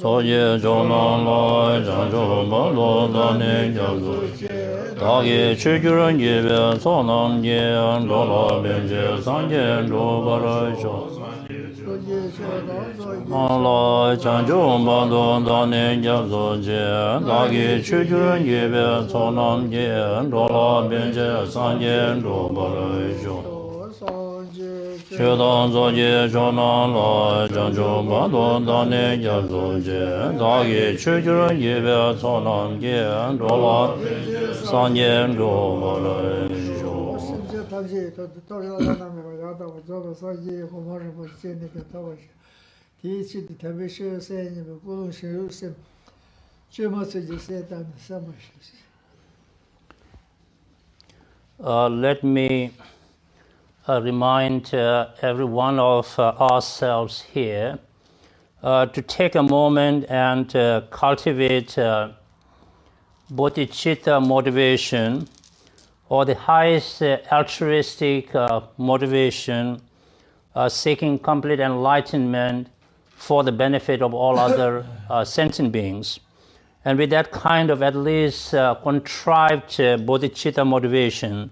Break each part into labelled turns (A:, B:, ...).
A: Soye Jonan Lai Janjo Balo Dane Jazo Dagi Chujuran Gibe Sonam Gian Dola Benje Sanjen Do Barasho Allah Janjo Balo Dane Jazo Dagi Chujuran Gibe Sonam Gian Dola Benje Sanjen Do Barasho Chedan Zoje Jonan Lai Janjo Balo Dane Jazo Dagi Chujuran Gibe Sonam Gian Dola Sanjen Do Barasho Let me remind every one of ourselves here to take a moment and cultivate bodhicitta motivation, or the highest altruistic motivation, seeking complete enlightenment for the benefit of all other sentient beings. And with that kind of at least contrived bodhicitta motivation,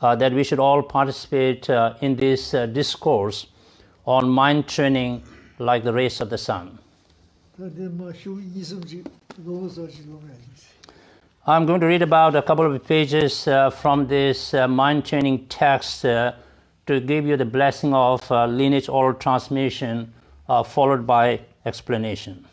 A: that we should all participate in this discourse on mind training like the rays of the sun. I'm going to read about a couple of pages from this mind training text to give you the blessing of lineage oral transmission followed by explanation.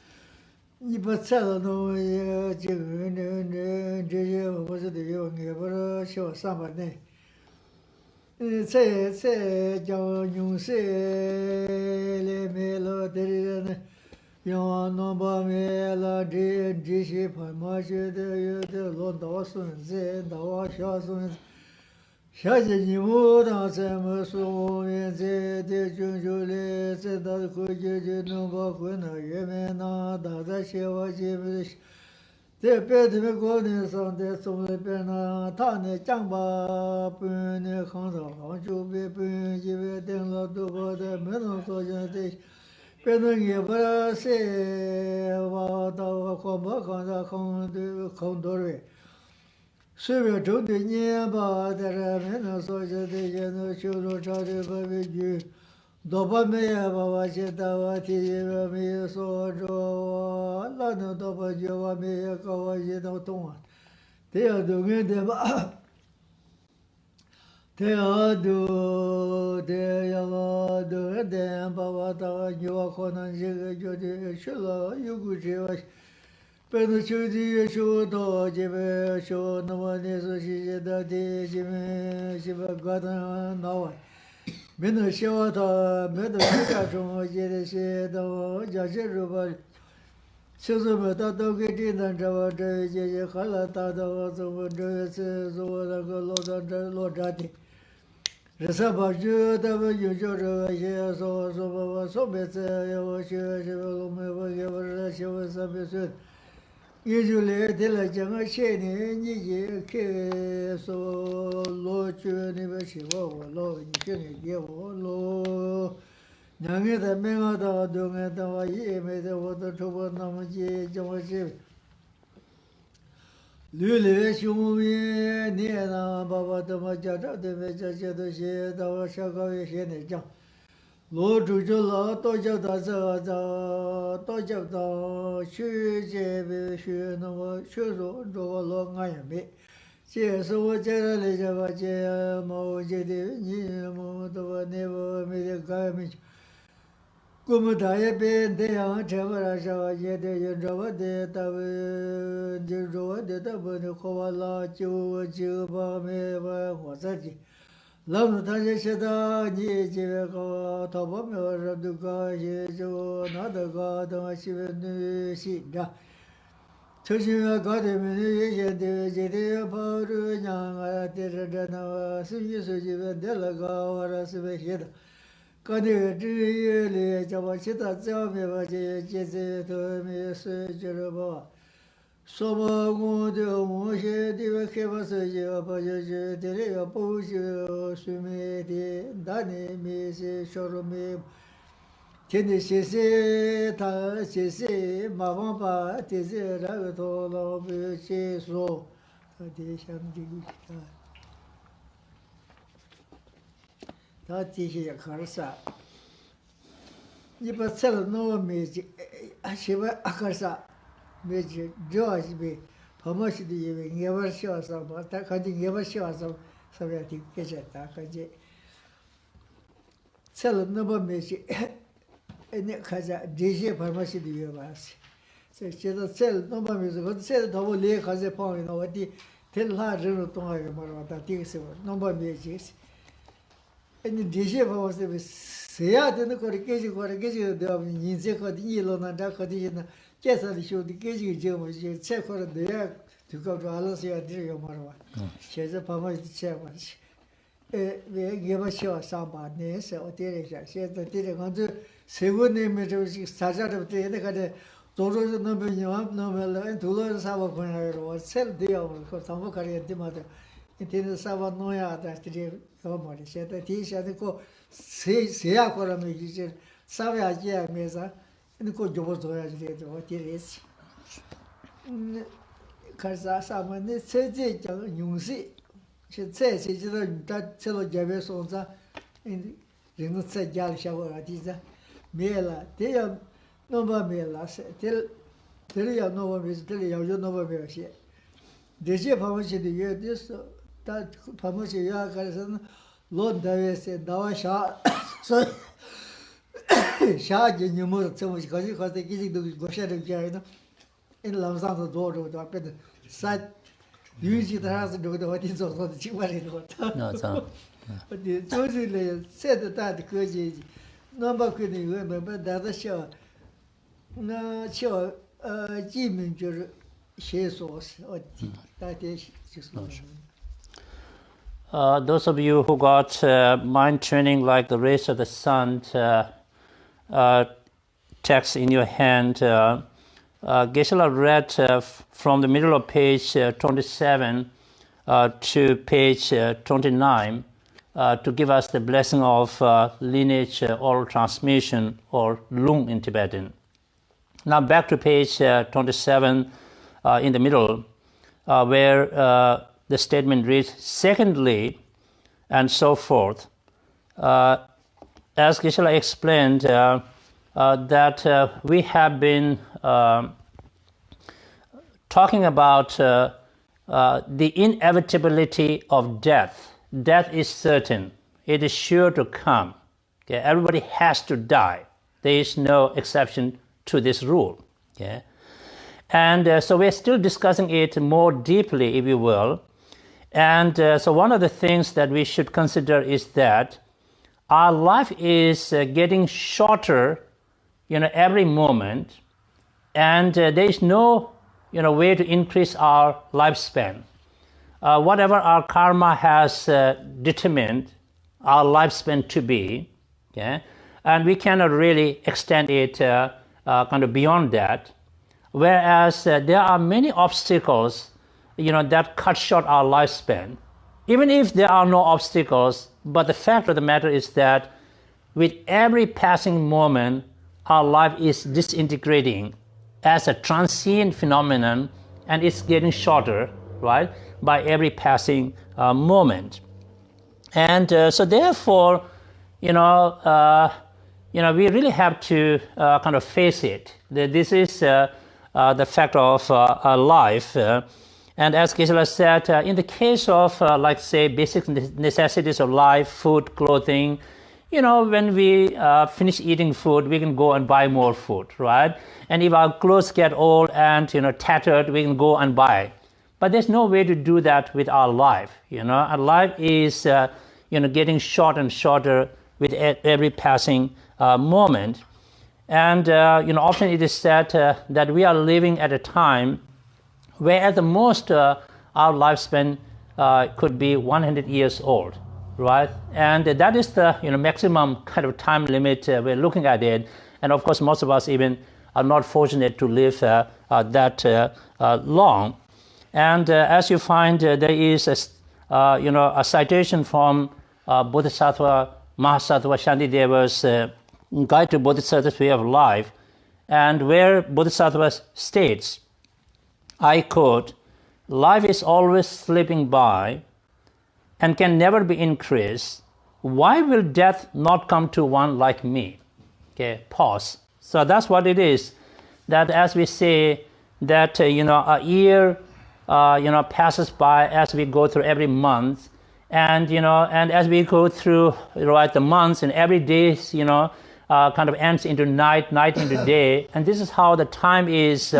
B: Tene shese ta shese mama teze ra to lo be che so de sham di ta ti she kharsa ni ba sel no me ji a she ba akarsa me ji jo be pamashi di ye ngevar sho sa ba ta ka di ngevar sho sa sa ya ti ke je ta ka je sel no ba me ji ene kaza Geshe pharmacy di yebas se cheda cell no ba me zo cell do le kaze pa no wati tel la reno to ha maro ta ti se no ba me ji ene Geshe pharmacy be se ya de no ko ke ji de ni je ko di lo na da ko di na ke sa di shu di ke ji je mo je che ko de ya tu ko do ala se ya di yo maro che ze pharmacy che ba 왜 개버셔 사바네 세 어디에서 세도 되게 간주 세고님의 저 사자로 되게 가데 도로서 넘으면 넘으면 도로서 사바 거나로 셀디어 그 상부 가리한테 맞아 이때는 사바 노야 다스리 요 말이 세도 티샤데 고 세야 거라면 이제 사바야지 하면서 이거 줘버줘야지 돼도 어디에서 가서 사만의 세제 정 용시 现在谁知道你到这了这边说啥？人都在家里小伙儿地上没了，这样弄不没了是，这里要弄不没，这里要就弄不没有些。这些旁边的有的是，但旁边是要干什么？乱单位是打完啥？所以啥就你们怎么可是可是已经都我现在讲呢，人老上头做着都变成三。 预计的还是留的，我听说的情况里头。
A: 那这样。
B: 我的就是嘞，现在大的科技，那么可能我们大的小，那小基本就是写作是，我大体就是。
A: Those of you who got mind training like the rays of the sun text in your hand. Geshe read from the middle of page 27 to page 29 to give us the blessing of lineage oral transmission, or lung in Tibetan. Now back to page 27 in the middle, where the statement reads, secondly, and so forth. As Geshe explained, that we have been talking about the inevitability of death. Death is certain. It is sure to come. Okay? Everybody has to die. There is no exception to this rule. Okay? And so we're still discussing it more deeply, if you will. And so one of the things that we should consider is that our life is getting shorter, every moment, and there is no, way to increase our lifespan. Whatever our karma has determined our lifespan to be, okay, and we cannot really extend it kind of beyond that. Whereas there are many obstacles, that cut short our lifespan. Even if there are no obstacles, but the fact of the matter is that with every passing moment, our life is disintegrating as a transient phenomenon, and it's getting shorter, right, by every passing moment. And so therefore, we really have to kind of face it. This is the fact of life. And as Geshe said, in the case of, like say, basic necessities of life, food, clothing, when we finish eating food, we can go and buy more food, right? And if our clothes get old and, tattered, we can go and buy. But there's no way to do that with our life, Our life is, getting short and shorter with every passing moment. And, often it is said that we are living at a time where at the most our lifespan could be 100 years old. Right, and that is the maximum kind of time limit we're looking at it, and of course most of us even are not fortunate to live that long. And as you find, there is a citation from Bodhisattva Mahasattva Shantideva's Guide to Bodhisattva's Way of Life, and where Bodhisattva states, I quote, life is always slipping by and can never be increased. Why will death not come to one like me? Okay, pause. So that's what it is, that as we say that, a year, passes by as we go through every month, and, and as we go through, the months, and every day, kind of ends into night into day, and this is how the time is,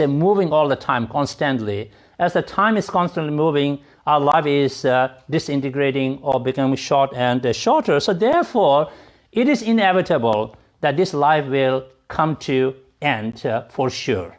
A: moving all the time, constantly. As the time is constantly moving, our life is disintegrating or becoming short and shorter. So therefore, it is inevitable that this life will come to end for sure.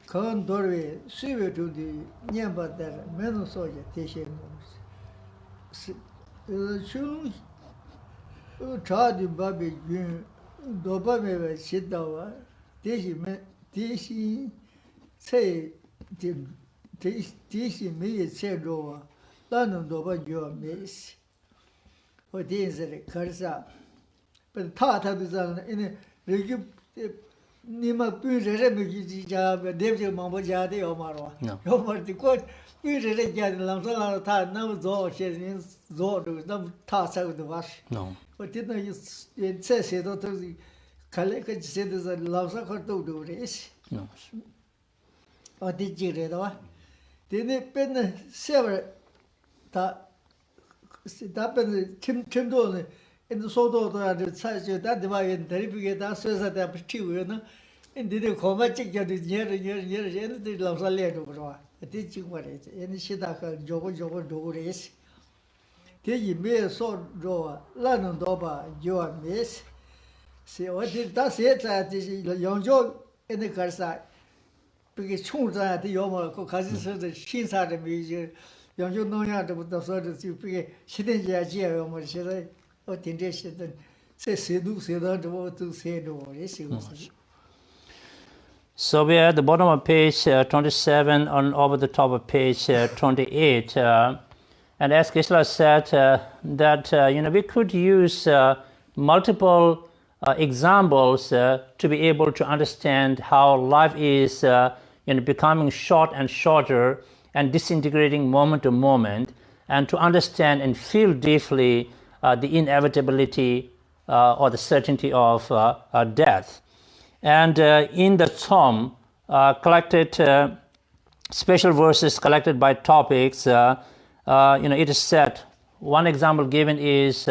B: Kan Dorjee suwe to the nyamba der meno soja teshe nos. Shun chadi babi gun doba mewa sidawa teshi tse teshi meye tse rowa lanu doba joa mes. O tenzere karsa. But ta du zan in regu Nima Pujere Mujija, David Mamboja, Omaro. Omar the quote, Pujere Jan Lamsala, no Zo, she means Zo, no toss out the wash.
A: No.
B: But didn't you say, to the Kaleka said that Lamsa to do this?
A: No.
B: Or did you read or? Didn't it been several that happened Tim Don? In the Soto, that divine terrific, that's that I'm still, and did a comatic get it near, and the loves a letter. A teaching what it is, and Shidaka, Jogo do race. Till you may a sword drawer, London Doba, Joan Miss. See what did that say that is young Joe in the car side. Because Chunza at the Yoma, because it's the shin side of me, young Joe no yard with the sort of you pay, she didn't yet, almost said.
A: So we are at the bottom of page 27 and over the top of page 28. And as Geshe said, that we could use multiple examples to be able to understand how life is becoming short and shorter and disintegrating moment to moment, and to understand and feel deeply the inevitability or the certainty of death. And in the tome, collected special verses collected by topics, it is said, one example given is,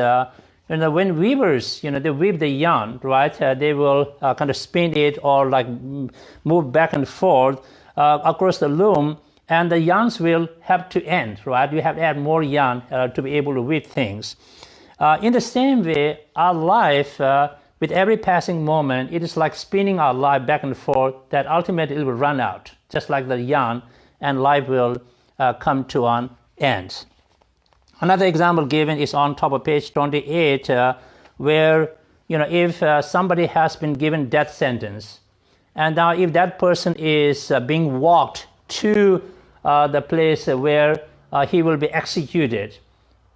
A: when weavers, they weave the yarn, right? They will kind of spin it or like move back and forth across the loom, and the yarns will have to end, right? You have to add more yarn to be able to weave things. In the same way, our life, with every passing moment, it is like spinning our life back and forth, that ultimately it will run out, just like the yarn, and life will come to an end. Another example given is on top of page 28, where, if somebody has been given death sentence, and now if that person is being walked to the place where he will be executed,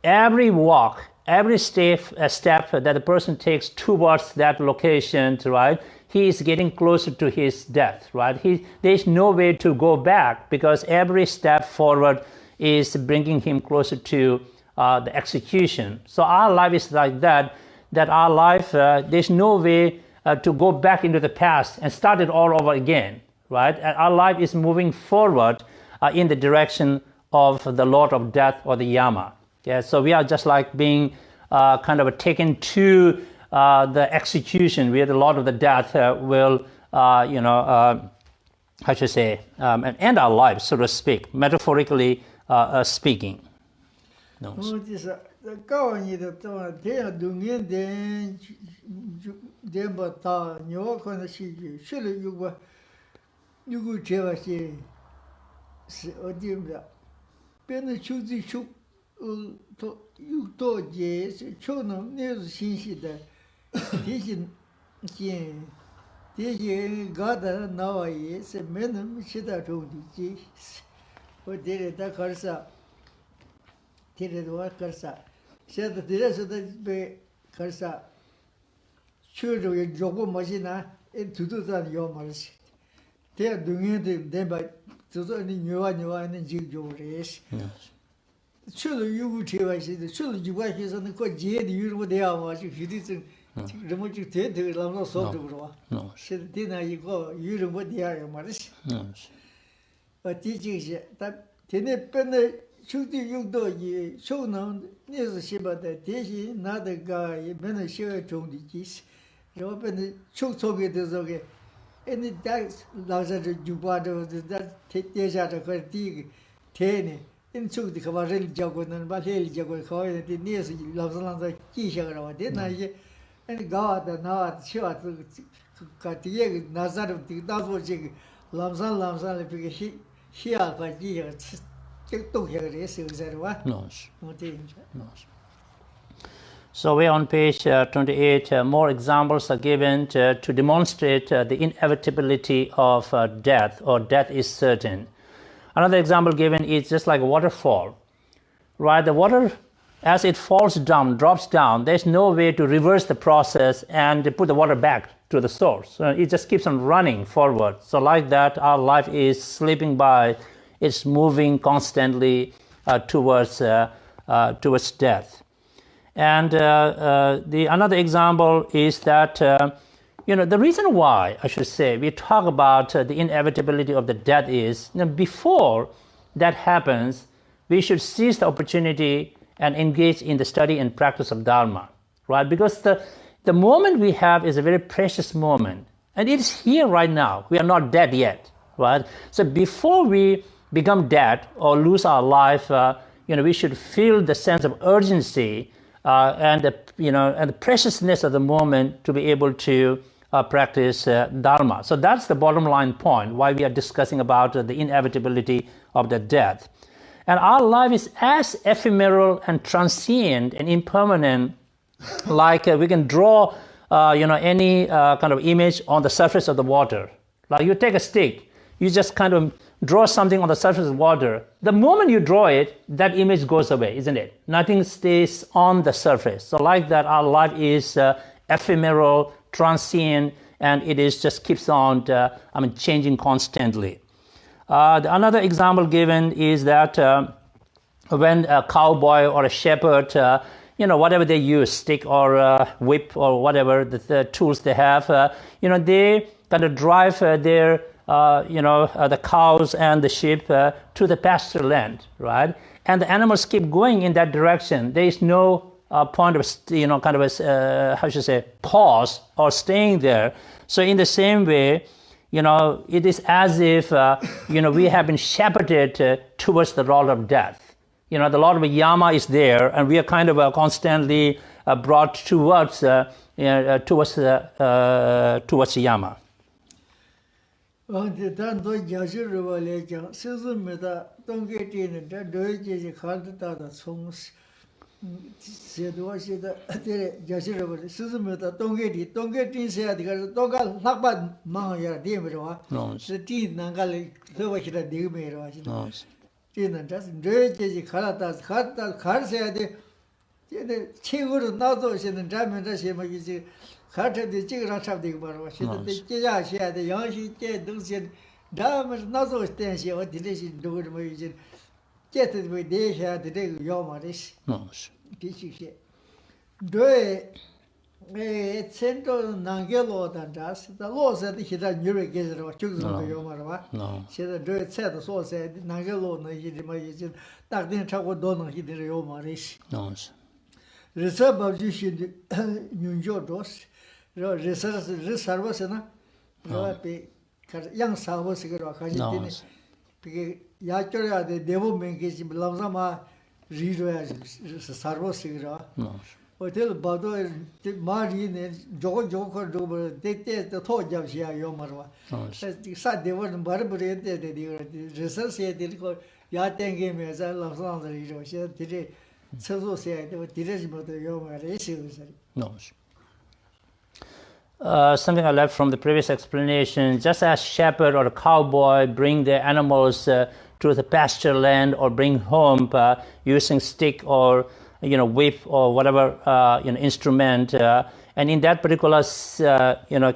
A: every walk, every step that the person takes towards that location, right, he is getting closer to his death, right? There is no way to go back, because every step forward is bringing him closer to the execution. So our life is like that our life, there's no way to go back into the past and start it all over again, right? And our life is moving forward in the direction of the Lord of Death, or the Yama. Yeah, so we are just like being kind of taken to the execution, where the Lord of the Death will, end our lives, so to speak, metaphorically speaking. No.
B: 告诉你的东这样多年的不到，你我可能去了有个这个是我听不了，别人秋子秋，有多节是秋能那是新鲜的，提醒搞的那玩意是没那么其他种的节，我这里他可是。这里我可是，现在这是的被可是，去这个中国模型呢，土上有嘛是，这东西的把就是你牛啊那就有的是，去了有个车外是的，去了就外去说那个节的有什么的啊嘛，就有的是，人们就天天让他说这个是吧？现在天南一个有什么的啊嘛是，第几些，但天天本来。秋天有多也，秋能那是什么的？天气那的个也不能小种的几些，然后本来秋草给的这个，你在老是这就把这在天下这块地天呢，你秋的可把人教过，能把天教过，好一点，那是老是记下来了，的那些，搞的那去啊这个第一个那啥的，当初这个老上的这个下把记下。
A: So we're on page 28. More examples are given to demonstrate the inevitability of death, or death is certain. Another example given is just like a waterfall, right? The water, as it falls down, drops down, there's no way to reverse the process and to put the water back to the source. It just keeps on running forward. So like that, our life is slipping by. It's moving constantly towards death. And another example is that, the reason why, I should say, we talk about the inevitability of the death is, before that happens, we should seize the opportunity and engage in the study and practice of Dharma, right? Because the moment we have is a very precious moment. And it's here right now. We are not dead yet, right? So before we become dead or lose our life, we should feel the sense of urgency and the preciousness of the moment to be able to practice Dharma. So that's the bottom line point, why we are discussing about the inevitability of the death. And our life is as ephemeral and transient and impermanent, like we can draw, any kind of image on the surface of the water. Like you take a stick, you just kind of draw something on the surface of water. The moment you draw it, that image goes away, isn't it? Nothing stays on the surface. So like that, our life is ephemeral, transient, and it is just keeps on changing constantly. Another example given is that when a cowboy or a shepherd, whatever they use, stick or whip or whatever the tools they have, they kind of drive their the cows and the sheep to the pasture land, right? And the animals keep going in that direction. There is no point of, pause or staying there. So in the same way, it is as if, we have been shepherded towards the Lord of death. The Lord of Yama is there, and we are kind of constantly brought towards Yama.
B: 这单独讲学的话来讲，就是没得东给这呢，这这些看得到的从事，写多写的，对讲学的话，就是没得东给真是的个，东个哪把忙呀，对不是吧？是真那个嘞，这我写的对没是吧？真的，这是这些看得到，看些的，现在亲口的拿走现在咱们这些嘛一些。 看着的这个上差不多嘛，现在的这家现在阳气这东西，咱们那时候担心我的这些都什么已经，这都为这些的这个要嘛的是，必须些，对，现在南个老的这是，那老是的现在女人给是吧，就是这个要嘛是吧？现在这菜的说是南个老那些什么已经，大定差不多能些的要嘛的是，日色把就是的用脚多是。 然后日晒我是呢，然后被看阳晒我是个了，看见的，这个牙脚呀的内部门给什么老什么， Riroya Sarvo Sigra.
A: No.
B: Hotel Bado Marine, Joko, the Todd Javsia Yomarwa. Sat they weren't Barbary, the research Yatang as I love on the Riro. She did so say they were direct about the Yomar issues.
A: No. Something I left from the previous explanation, just as shepherd or a cowboy bring their animals to the pasture land or bring home using stick or whip or whatever instrument, and in that particular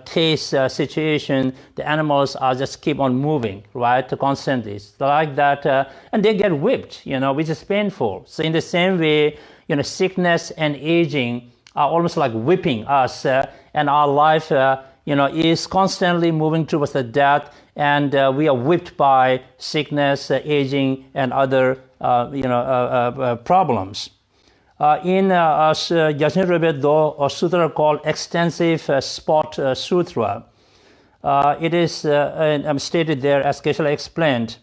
A: case situation, the animals are just keep on moving, right, constantly. So like that, and they get whipped, which is painful. So in the same way, sickness and aging are almost like whipping us, and our life, is constantly moving towards the death, and we are whipped by sickness, aging, and other, problems. In Gyaltsen Rebbe, though, a sutra called Extensive Spot Sutra, it is stated there, as Geshe explained,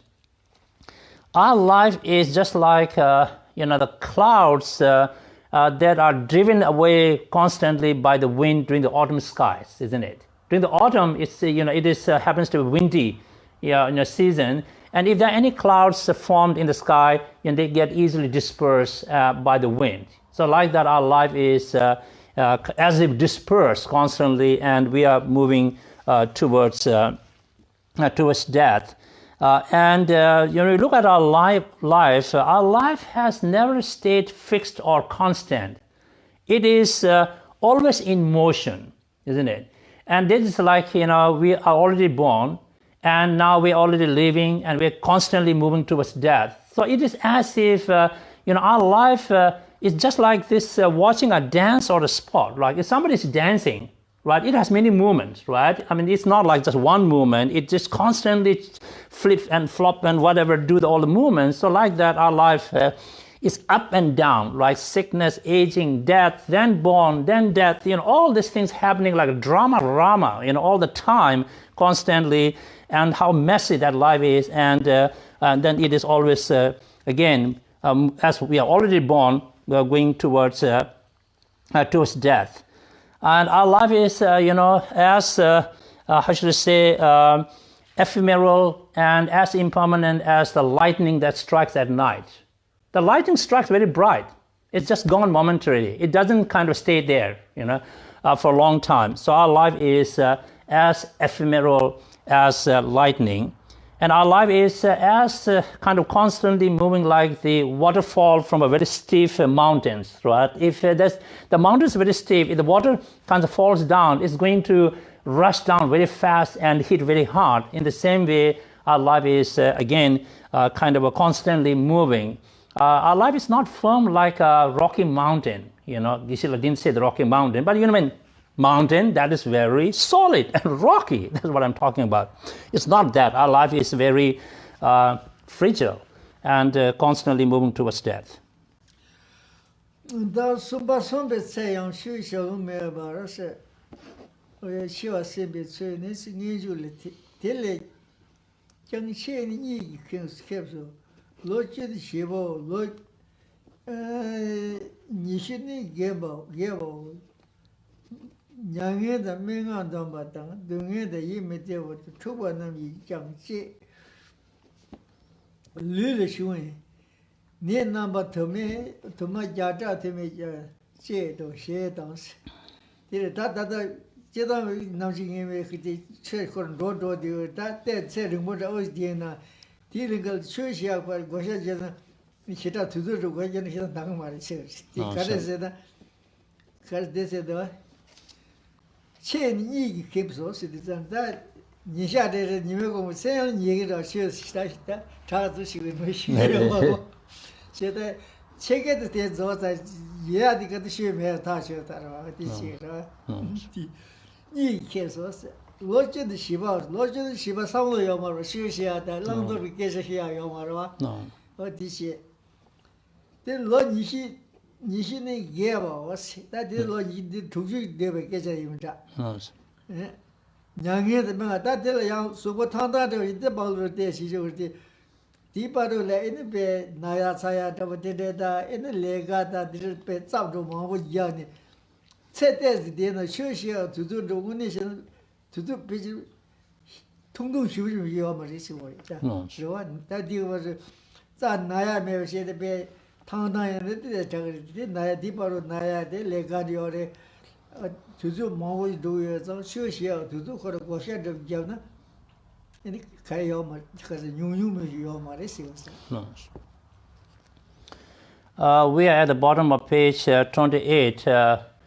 A: our life is just like, the clouds that are driven away constantly by the wind during the autumn skies, isn't it? During the autumn, it's happens to be windy, season, and if there are any clouds formed in the sky, they get easily dispersed by the wind. So like that, our life is as if dispersed constantly, and we are moving towards death. And you look at our life, our life has never stayed fixed or constant. It is always in motion, isn't it? And this is like, we are already born, and now we're already living, and we're constantly moving towards death. So it is as if, our life is just like this, watching a dance or a sport. Like if somebody's dancing, right, it has many movements, right? I mean, it's not like just one movement. It just constantly flip and flop and whatever, do all the movements. So like that, our life is up and down, right? Sickness, aging, death, then born, then death, all these things happening like a drama, all the time, constantly, and how messy that life is. And then it is always, again, as we are already born, we are going towards death. And our life is, as, how should I say, ephemeral and as impermanent as the lightning that strikes at night. The lightning strikes very bright. It's just gone momentarily. It doesn't kind of stay there, for a long time. So our life is as ephemeral as lightning. And our life is as kind of constantly moving like the waterfall from a very steep mountains, right? If the mountain is very steep, if the water kind of falls down, it's going to rush down very fast and hit very hard. In the same way, our life is, again, kind of constantly moving. Our life is not firm like a rocky mountain. Geshe didn't say the rocky mountain, but mountain that is very solid and rocky. That's what I'm talking about. It's not that. Our life is very fragile and constantly moving towards death.
B: Nyangé da menga damba tang, dungé da yi mete wo tuba nam yi jang che. Lü le shuwen, ne namba tome, toma jata teme che do she dans. Dire da che da nam shi ngeme khiti che khon do de da te che ring mo da os de na. Dire gal chue xia kwa go xia je na, ni chita tu du go je ni xia dang ma ri che. Ti ka de se da. Ka de se da. Chen yi kipso citizen that Nisha de Nimego say Yiga shoes Charles she will wish you. Said that check it the those that yeah, they got the shoe may touch it this year. Yi kisos. Lodge the Shiva, some of your more shoes here, that long vacation here, your mara. No. What this year? Then Lord Nishini gave us that is what you did to you, they were getting him. Young the man that young, so what Tanda did the ball of this, she would Tiparula in the bay, Naya Saya, Tabatida, in the Legata, did pay Sabdo Mahu Yanni. Set as the dinner, sure to do the munition to do pigeon. Tundu Shu Yomarisi. That deal was Naya may say the bay, Tana and the Naya Diparo Naya, the Legadiore. To do more do you sure to do for a question of Javna and Kayoma because a new
A: we are at the bottom of page 28,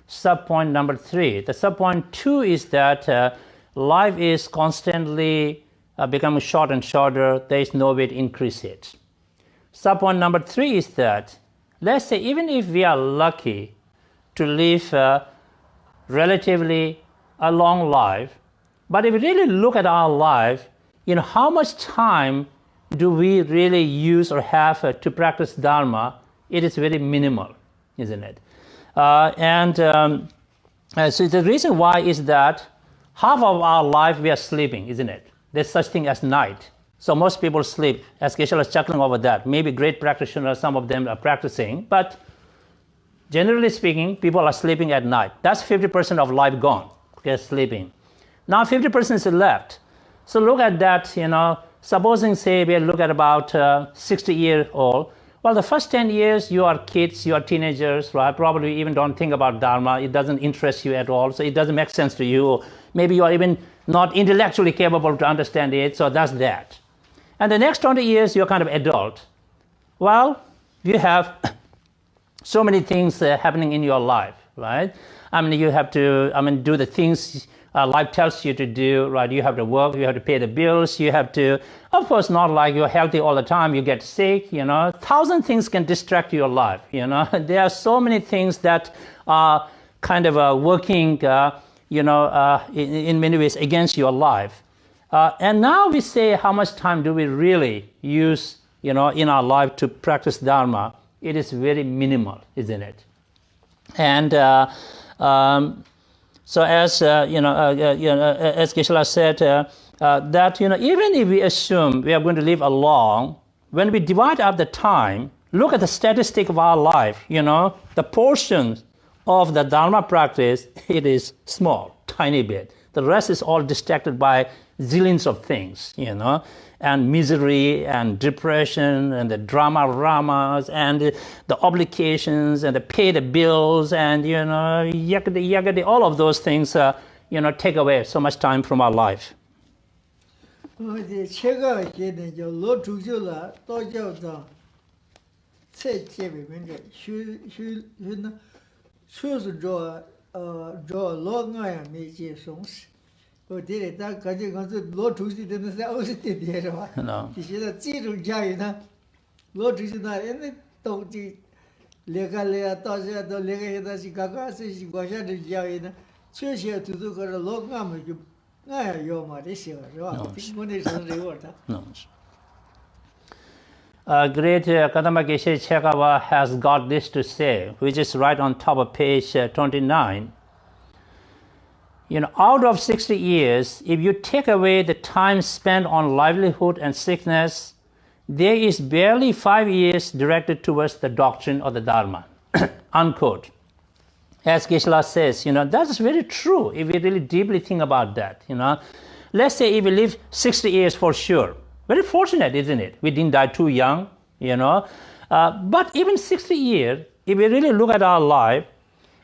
A: subpoint number 3. The subpoint 2 is that life is constantly becoming short and shorter. There is no way to increase it. Subpoint number 3 is that, let's say, even if we are lucky to live relatively a long life, but if we really look at our life, how much time do we really use or have to practice Dharma? It is very minimal, isn't it? So the reason why is that half of our life we are sleeping, isn't it? There's such thing as night. So most people sleep, as Geshe was chuckling over that. Maybe great practitioners, some of them are practicing, but generally speaking, people are sleeping at night. That's 50% of life gone, sleeping. Now 50% is left. So look at that, supposing, say, we look at about 60-year-old. Well, the first 10 years, you are kids, you are teenagers, right? Probably even don't think about Dharma. It doesn't interest you at all, so it doesn't make sense to you. Maybe you are even not intellectually capable to understand it, so that's that. And the next 20 years, you're kind of adult. Well, you have so many things happening in your life, right? You have to, do the things life tells you to do, right? You have to work, you have to pay the bills, you have to, of course, not like you're healthy all the time, you get sick, 1,000 things can distract your life, There are so many things that are kind of working, in many ways against your life. And now we say, how much time do we really use, in our life to practice Dharma? It is very minimal, isn't it? And so as as Geshe said, that even if we assume we are going to live long, when we divide up the time, look at the statistic of our life. The portion of the Dharma practice, it is small, tiny bit. The rest is all distracted by zillions of things, and misery and depression and the ramas and the obligations and the pay the bills and, yakati, all of those things, take away so much time from our life.
B: Oh, did it? That can you go to Lord Tuesday? Then I was it here. No. She said, "Zero Jaina, Lord Tuesday, and it don't legally. Tosia, the legate, she got she was at the Jaina. Choose here to do a long arm. Your mother, she was one is on the water.
A: No. Great Kadamba Geshe Chekawa has got this to say, which is right on top of page 29. Out of 60 years, if you take away the time spent on livelihood and sickness, there is barely 5 years directed towards the doctrine of the Dharma, unquote. As Geshe says, that's very true if we really deeply think about that, Let's say if we live 60 years for sure. Very fortunate, isn't it? We didn't die too young, But even 60 years, if we really look at our life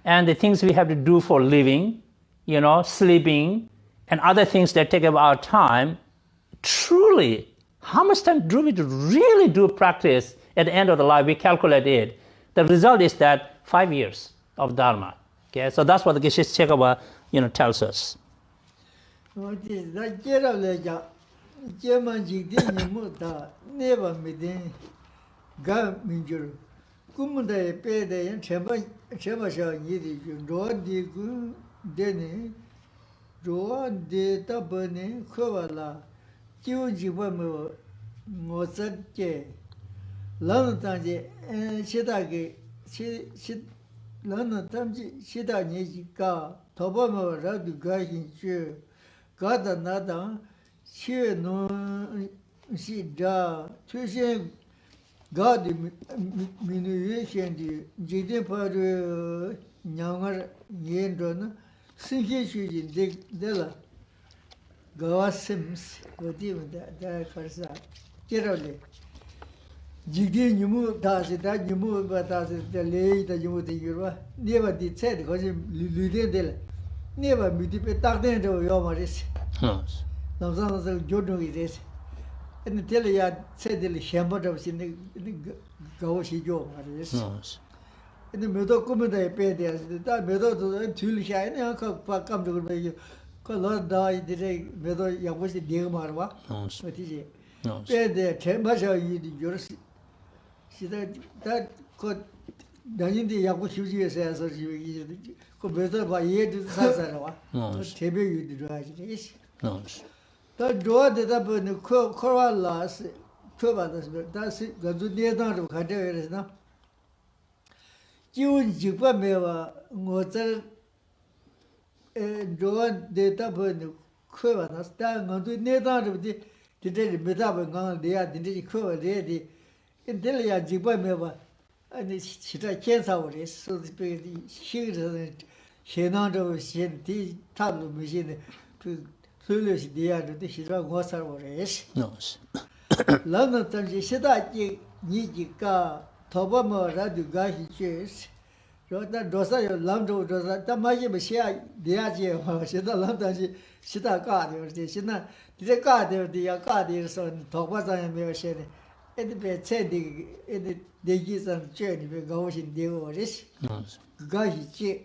A: and the things we have to do for living, sleeping, and other things that take up our time, truly, how much time do we really do practice at the end of the life? We calculate it. The result is that 5 years of Dharma. Okay, so that's what the Geshe Chekawa, tells us.
B: Dene, Roan de Tabane, Kovala, Kiujibamo, Mozart, Lanataji, and Shidagi, Lanatamji, Shidani, Tobamo, Radu Gahin, Gada Nada, She no she da tuition God minuation the Jide Padu Yangar Yendron, Sinki Della Gawasims, what even that first generally. Jigin you move, does it that you move, but does it the lay that you would Euro? Never did said because you did never be talking to your maris. No, some Jordan is this. And the Telia said the Shambot of in the Gawashi Joe. In the middle comment I paid there, that middle to the shine, come to make you. Lord died the day, middle Yawashi Diamarwa. What is it? No, there, temperature you did yours. She said that could done the Yakushi says as you could better by year to Sasarawa. No, table you did right. No. That door that up in the coral last 2 others, but that's it. Go to the other of Cater is now. June Jupameva was Joan de Tapu in the Quiver, stand on to the other of the day, but up and gone there, the Quiver there. In Delia Jupameva, and she can't out this, so the spirit she doesn't. She not of she tablet machine to. Foolish dear, the Shira was our race. No. London Shida Nijika, Tobamo Radugahi chase. Rota Dosa, Lando Dosa, Tamaji Machia, Diaji, Shida London, Shida Guardian, Shina, the Guardian, the Guardians on Tobaza and Mershani. And the bed said the Degis and Journey will go in the Oris. Gahi.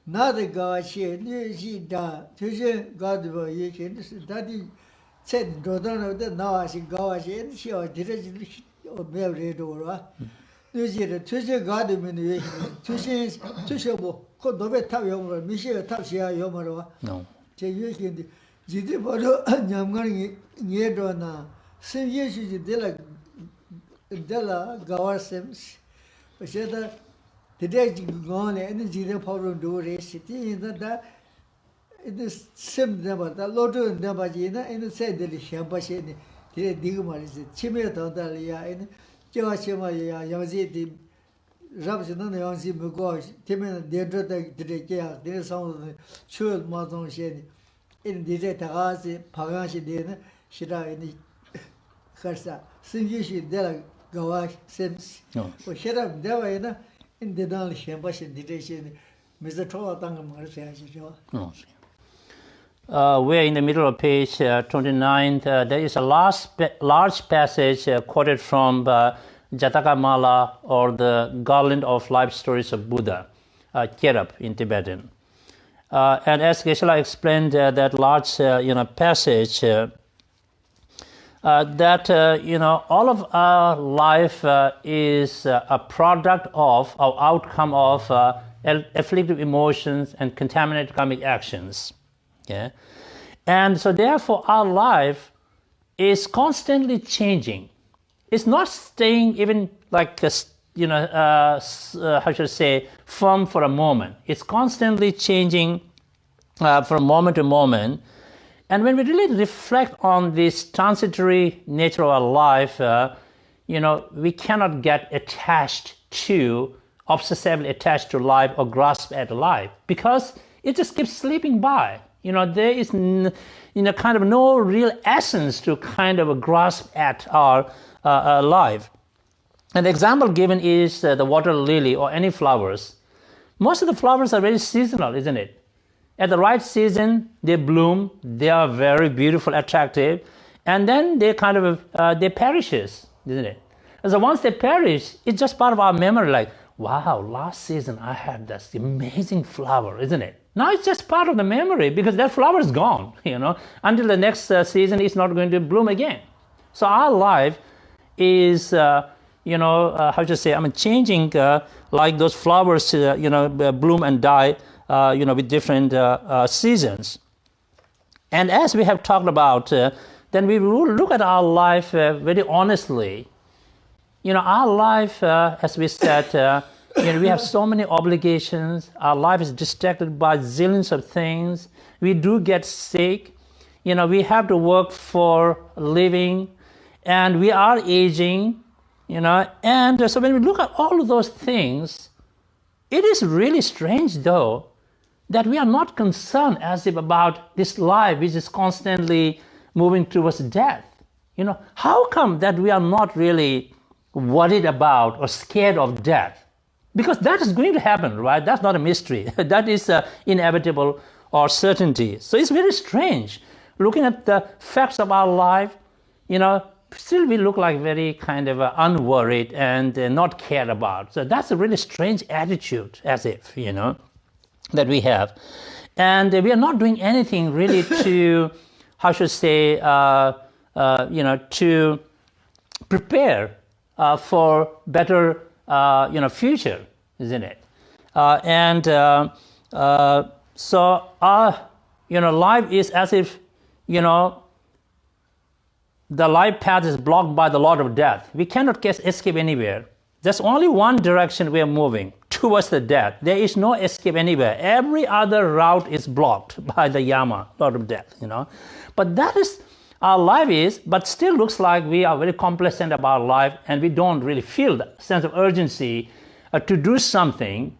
B: Not the God she knew she died. Tuesday, God will you can study said, Dodon of the now she go she or did or married or Tuesday, Tuesday, God in Tuesday, Tuesday, could do it tell you, Michelle Tapsia Yomaro. No. Say you can Jidiboro Yamgari Yedona. Same year she Della Gawasims. But she said the day gone and the power do race city in that it is sim never the Lodo never and it said the Shampashini, the Digma is the Chimetalia and Joshima Yazi, the Rabson Yanzi Mugosh, Timin, the Dredda, there is some of the Chul Mazon Shen in the Zetazi, Pagashi dinner, Shida in the Karsa, Singishi Della Gawash Sims, or Shedab Deva. In the Dal Shampashin detention, Mr. Toa Tangam.
A: We're in the middle of page 29. There is a large passage quoted from Jataka Mala, or the Garland of Life Stories of Buddha, Kerap in Tibetan. And as Geshe explained, that large passage, that all of our life is a product of, or outcome of afflictive emotions and contaminated karmic actions. Yeah, and so therefore our life is constantly changing. It's not staying even like how should I say, firm for a moment. It's constantly changing from moment to moment. And when we really reflect on this transitory nature of our life, we cannot get obsessively attached to life or grasp at life, because it just keeps slipping by. There is, kind of no real essence to kind of grasp at our life. An example given is the water lily or any flowers. Most of the flowers are very seasonal, isn't it? At the right season, they bloom, they are very beautiful, attractive, and then they kind of, they perishes, isn't it? And so once they perish, it's just part of our memory, like, wow, last season I had this amazing flower, isn't it? Now it's just part of the memory, because that flower is gone, until the next season it's not going to bloom again. So our life is, changing like those flowers, bloom and die, with different seasons. And as we have talked about, then we will look at our life very honestly. Our life, as we said, we have so many obligations. Our life is distracted by zillions of things. We do get sick. We have to work for a living. and we are aging, and so when we look at all of those things, it is really strange, though, that we are not concerned as if about this life which is constantly moving towards death. How come that we are not really worried about or scared of death? Because that is going to happen, right? That's not a mystery. That is inevitable or certainty. So it's very strange. Looking at the facts of our life, still we look like very kind of unworried and not cared about. So that's a really strange attitude, as if, that we have. And we are not doing anything really to, how should I say, to prepare for better, future, isn't it? So our, life is as if, the life path is blocked by the Lord of Death. We cannot escape anywhere. There's only one direction we are moving, towards the death. There is no escape anywhere. Every other route is blocked by the Yama, Lord of Death, But that is, our life is, but still looks like we are very complacent about life, and we don't really feel the sense of urgency to do something,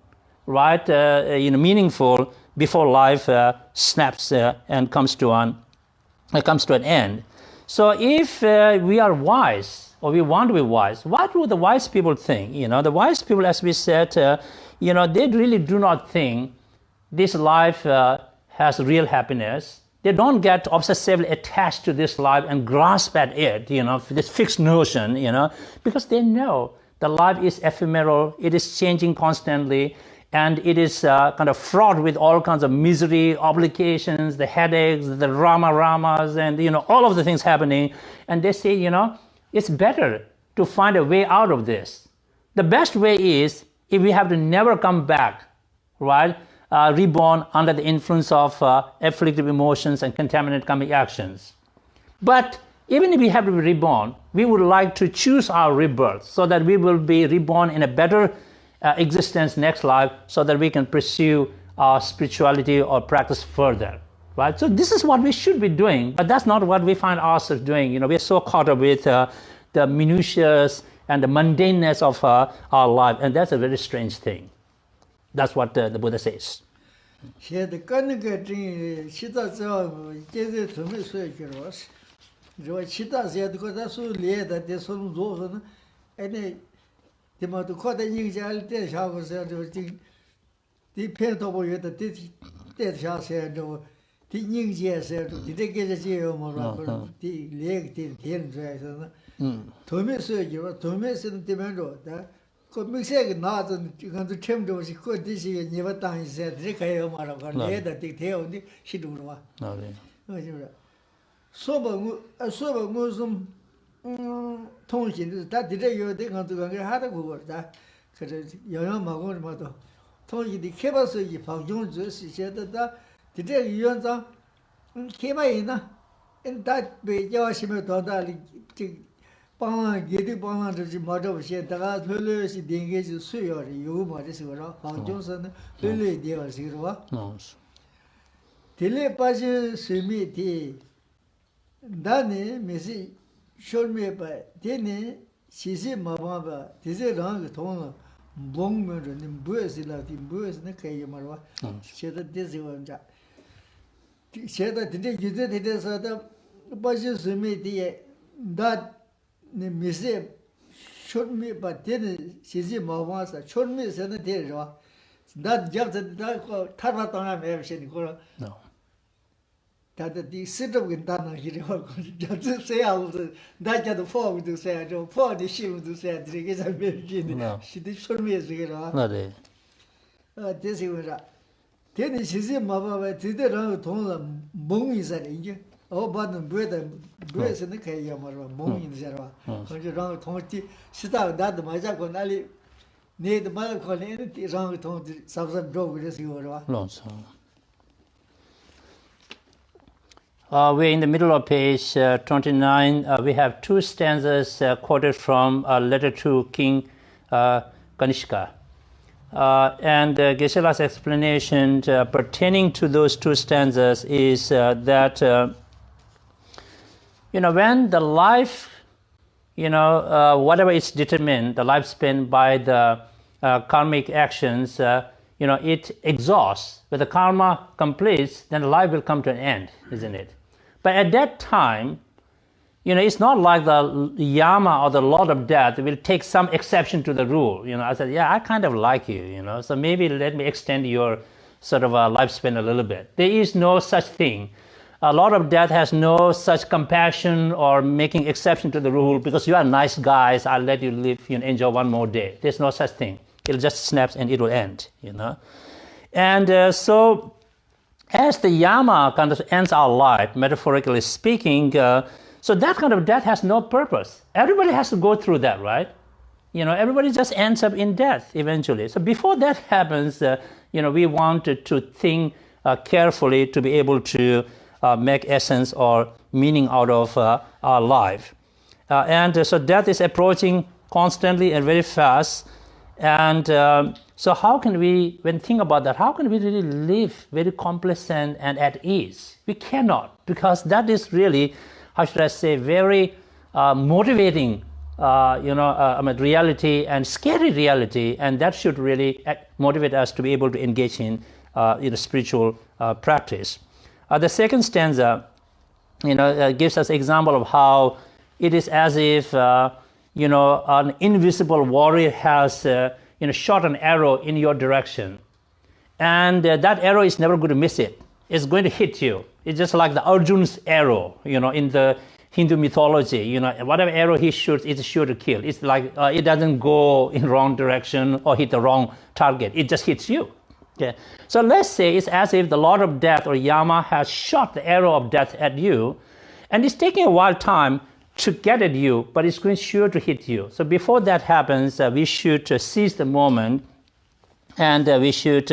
A: right, meaningful before life snaps and comes to an end. So if we are wise, or we want to be wise, what do the wise people think? The wise people, as we said, they really do not think this life has real happiness. They don't get obsessively attached to this life and grasp at it, this fixed notion, because they know the life is ephemeral, it is changing constantly, and it is kind of fraught with all kinds of misery, obligations, the headaches, the ramas, and all of the things happening. And they say, it's better to find a way out of this. The best way is if we have to never come back, right? Reborn under the influence of afflictive emotions and contaminant karmic actions. But even if we have to be reborn, we would like to choose our rebirth so that we will be reborn in a better existence next life, so that we can pursue our spirituality or practice further, right? So this is what we should be doing, but that's not what we find ourselves doing. We're so caught up with the minutiae and the mundaneness of our life, and that's a very strange thing. That's what the Buddha says. We're in the middle of page 29. We have two stanzas quoted from a letter to King Kanishka. And Geshe-la's explanation pertaining to those two stanzas is that, when the life whatever is determined, the lifespan by the karmic actions, it exhausts. When the karma completes, then life will come to an end, isn't it? But at that time, it's not like the Yama or the Lord of Death will take some exception to the rule. I said, yeah, I kind of like you, so maybe let me extend your sort of lifespan a little bit. There is no such thing. A Lord of Death has no such compassion or making exception to the rule because you are nice guys, I'll let you live, enjoy one more day. There's no such thing. It'll just snaps and it will end, And so as the Yama kind of ends our life, metaphorically speaking, so that kind of death has no purpose. Everybody has to go through that, right? Everybody just ends up in death eventually. So before that happens, we wanted to think carefully to be able to make essence or meaning out of our life. And so death is approaching constantly and very fast. And so how can we, when think about that, how can we really live very complacent and at ease? We cannot, because that is really, how should I say, very motivating, reality and scary reality, and that should really motivate us to be able to engage in spiritual practice. The second stanza, gives us example of how it is as if, an invisible warrior has, shot an arrow in your direction, and that arrow is never going to miss it. It's going to hit you. It's just like the Arjun's arrow, in the Hindu mythology. Whatever arrow he shoots, it's sure to kill. It's like it doesn't go in wrong direction or hit the wrong target. It just hits you. Okay. So let's say it's as if the Lord of Death or Yama has shot the arrow of death at you, and it's taking a while time to get at you, but it's going sure to hit you. So before that happens, we should seize the moment, and we should,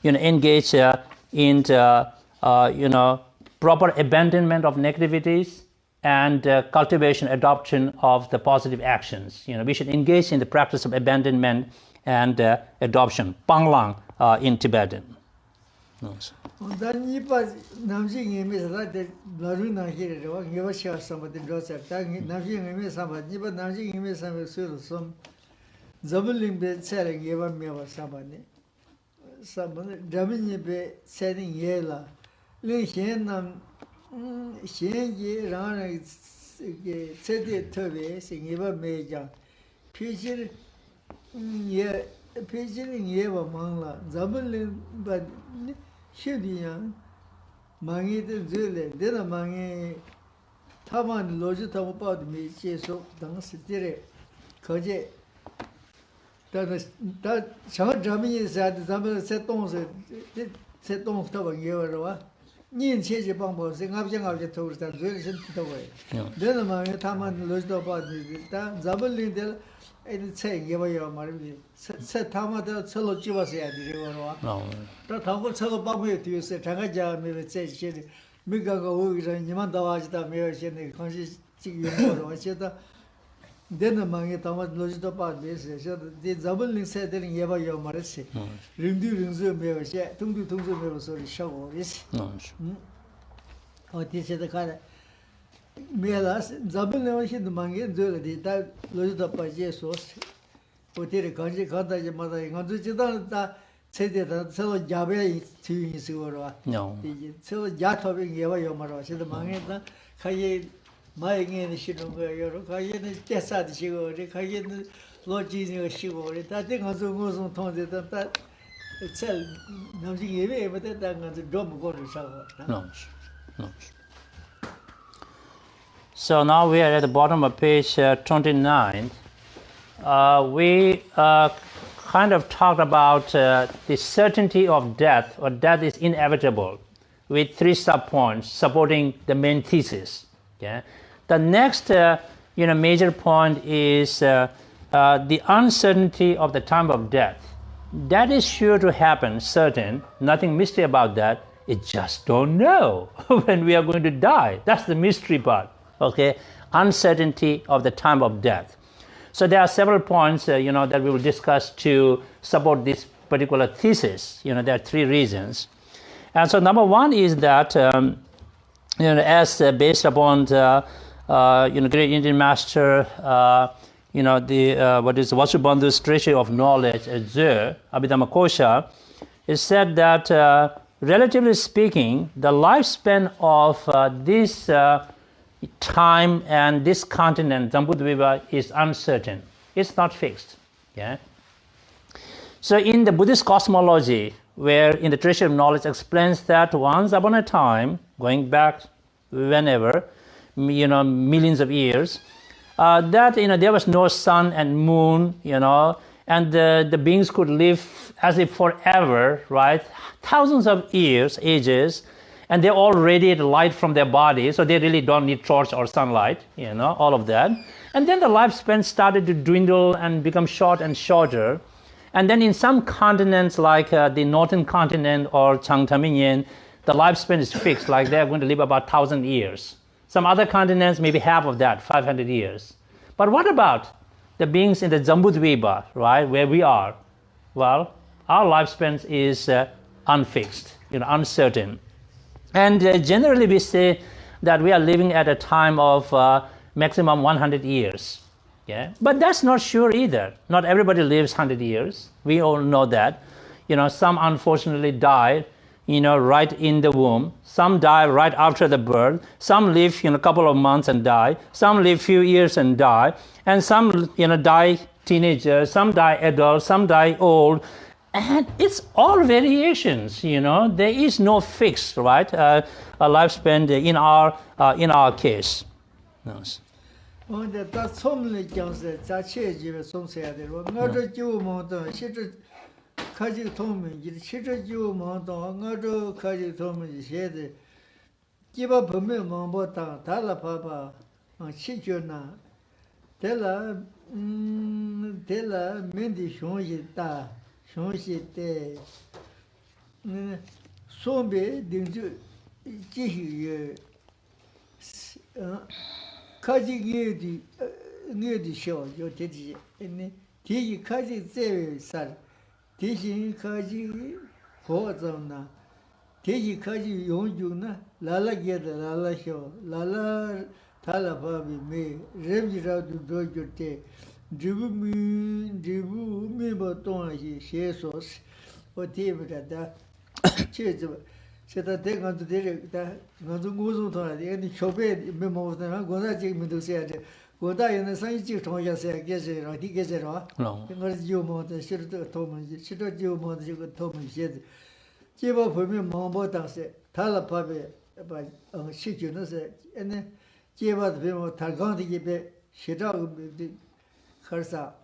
A: engage in proper abandonment of negativities and cultivation, adoption of the positive actions. We should engage in the practice of abandonment and adoption, panglang in Tibetan.
B: Shudiyang mangi de zule dena mangi taman loju tamu pad mi che so dang sitere koje da chang jami sa de zame se tong ta ba ye wa nin che je bang bo se ngap je to sa zule shen ti to we dena mangi taman loju ta pad mi ta zabel lin de ed che ye ba yo ma ri se tama de cholo ji wa se ya di wa 다 당고 저거 바보에 뒤에서 장가자 메베 제시 미가가 오기서 니만 다와지다 메어시네 관시 지금 요거로 와시다 되는 망에 담아 로지도 빠데서 저 잡을링 세들링 예바요 말했지 링두 메어시 둥두 메어서 샤고 있어 어디서도 가라 메라스 잡을링 와시도 망에 저기 다 로지도 빠제서 어디를 가지 가다지 마다 이거 지다 세대다 서로 야베 뒤이스고로 이제 서로 야토빙 예와요 말아 세대 망했다 가게 마행에 시는 거예요 가게는 깨사디 시고 가게는 로지니가 시고 다들 가서 무슨 통제다 셀 남지 예베 버다 가서 좀 거를 사고
A: No. So now we are at the bottom of page 29. We kind of talked about the certainty of death, or death is inevitable, with 3 sub-points supporting the main thesis. Okay? The next major point is the uncertainty of the time of death. That is sure to happen, certain, nothing mystery about that. It just don't know when we are going to die. That's the mystery part. Okay? Uncertainty of the time of death. So there are several points, that we will discuss to support this particular thesis. There are 3 reasons. And so number 1 is that, as based upon great Indian master, what is Vasubandhu's treasury of knowledge, Abhidhammakosha, it said that relatively speaking, the lifespan of this time and this continent, Jambudvipa, is uncertain. It's not fixed. Yeah. So in the Buddhist cosmology, where in the treasury of knowledge explains that once upon a time, going back whenever, millions of years, that there was no sun and moon, and the beings could live as if forever, right? Thousands of ages, and they all radiate light from their body, so they really don't need torch or sunlight, all of that. And then the lifespan started to dwindle and become short and shorter. And then in some continents, like the northern continent or Changtaminyan, the lifespan is fixed, like they're going to live about 1,000 years. Some other continents, maybe half of that, 500 years. But what about the beings in the Jambudvipa, right, where we are? Well, our lifespan is unfixed, uncertain. And generally we say that we are living at a time of maximum 100 years. Yeah? But that's not sure either. Not everybody lives 100 years. We all know that. Some unfortunately die, right in the womb. Some die right after the birth. Some live, a couple of months and die. Some live few years and die. And some, die teenagers. Some die adults. Some die old. And it's all variations, There is no fixed, right, a lifespan in our case. Yes.
B: 다 처음에 경세 자체 집에 송세야 되고 너도 지우모도 실제 가지 도면 이 실제 지우모도 너도 가지 도면 세대 기바 범면 뭐보다 달라 봐봐 시주나 될라 맨디 쇼시다 쇼시때 손베 등주 지휘에 가지 뇌디 쇼 요대지 네 대기 가지 제살 대신 가지 고정나 대기 가지 용중나 라라게다 라라쇼 라라 탈라바비 메 렘지라도 도저테 지부미 버ton이 셰소스 어디브다 체즈 세다 대간도 데르다 나도 고소 도라디 아니 쇼베 메모스나 고다지 미도세야데 고다에는 산지 통야세 게제로 디게제로 그걸 지오모데 시르도 도문지 시르도 지오모데 지고 도문지 제바 보면 뭐보다세 달라파베 바 시주는세 에네 제바도 보면 달강디게 시라고 커서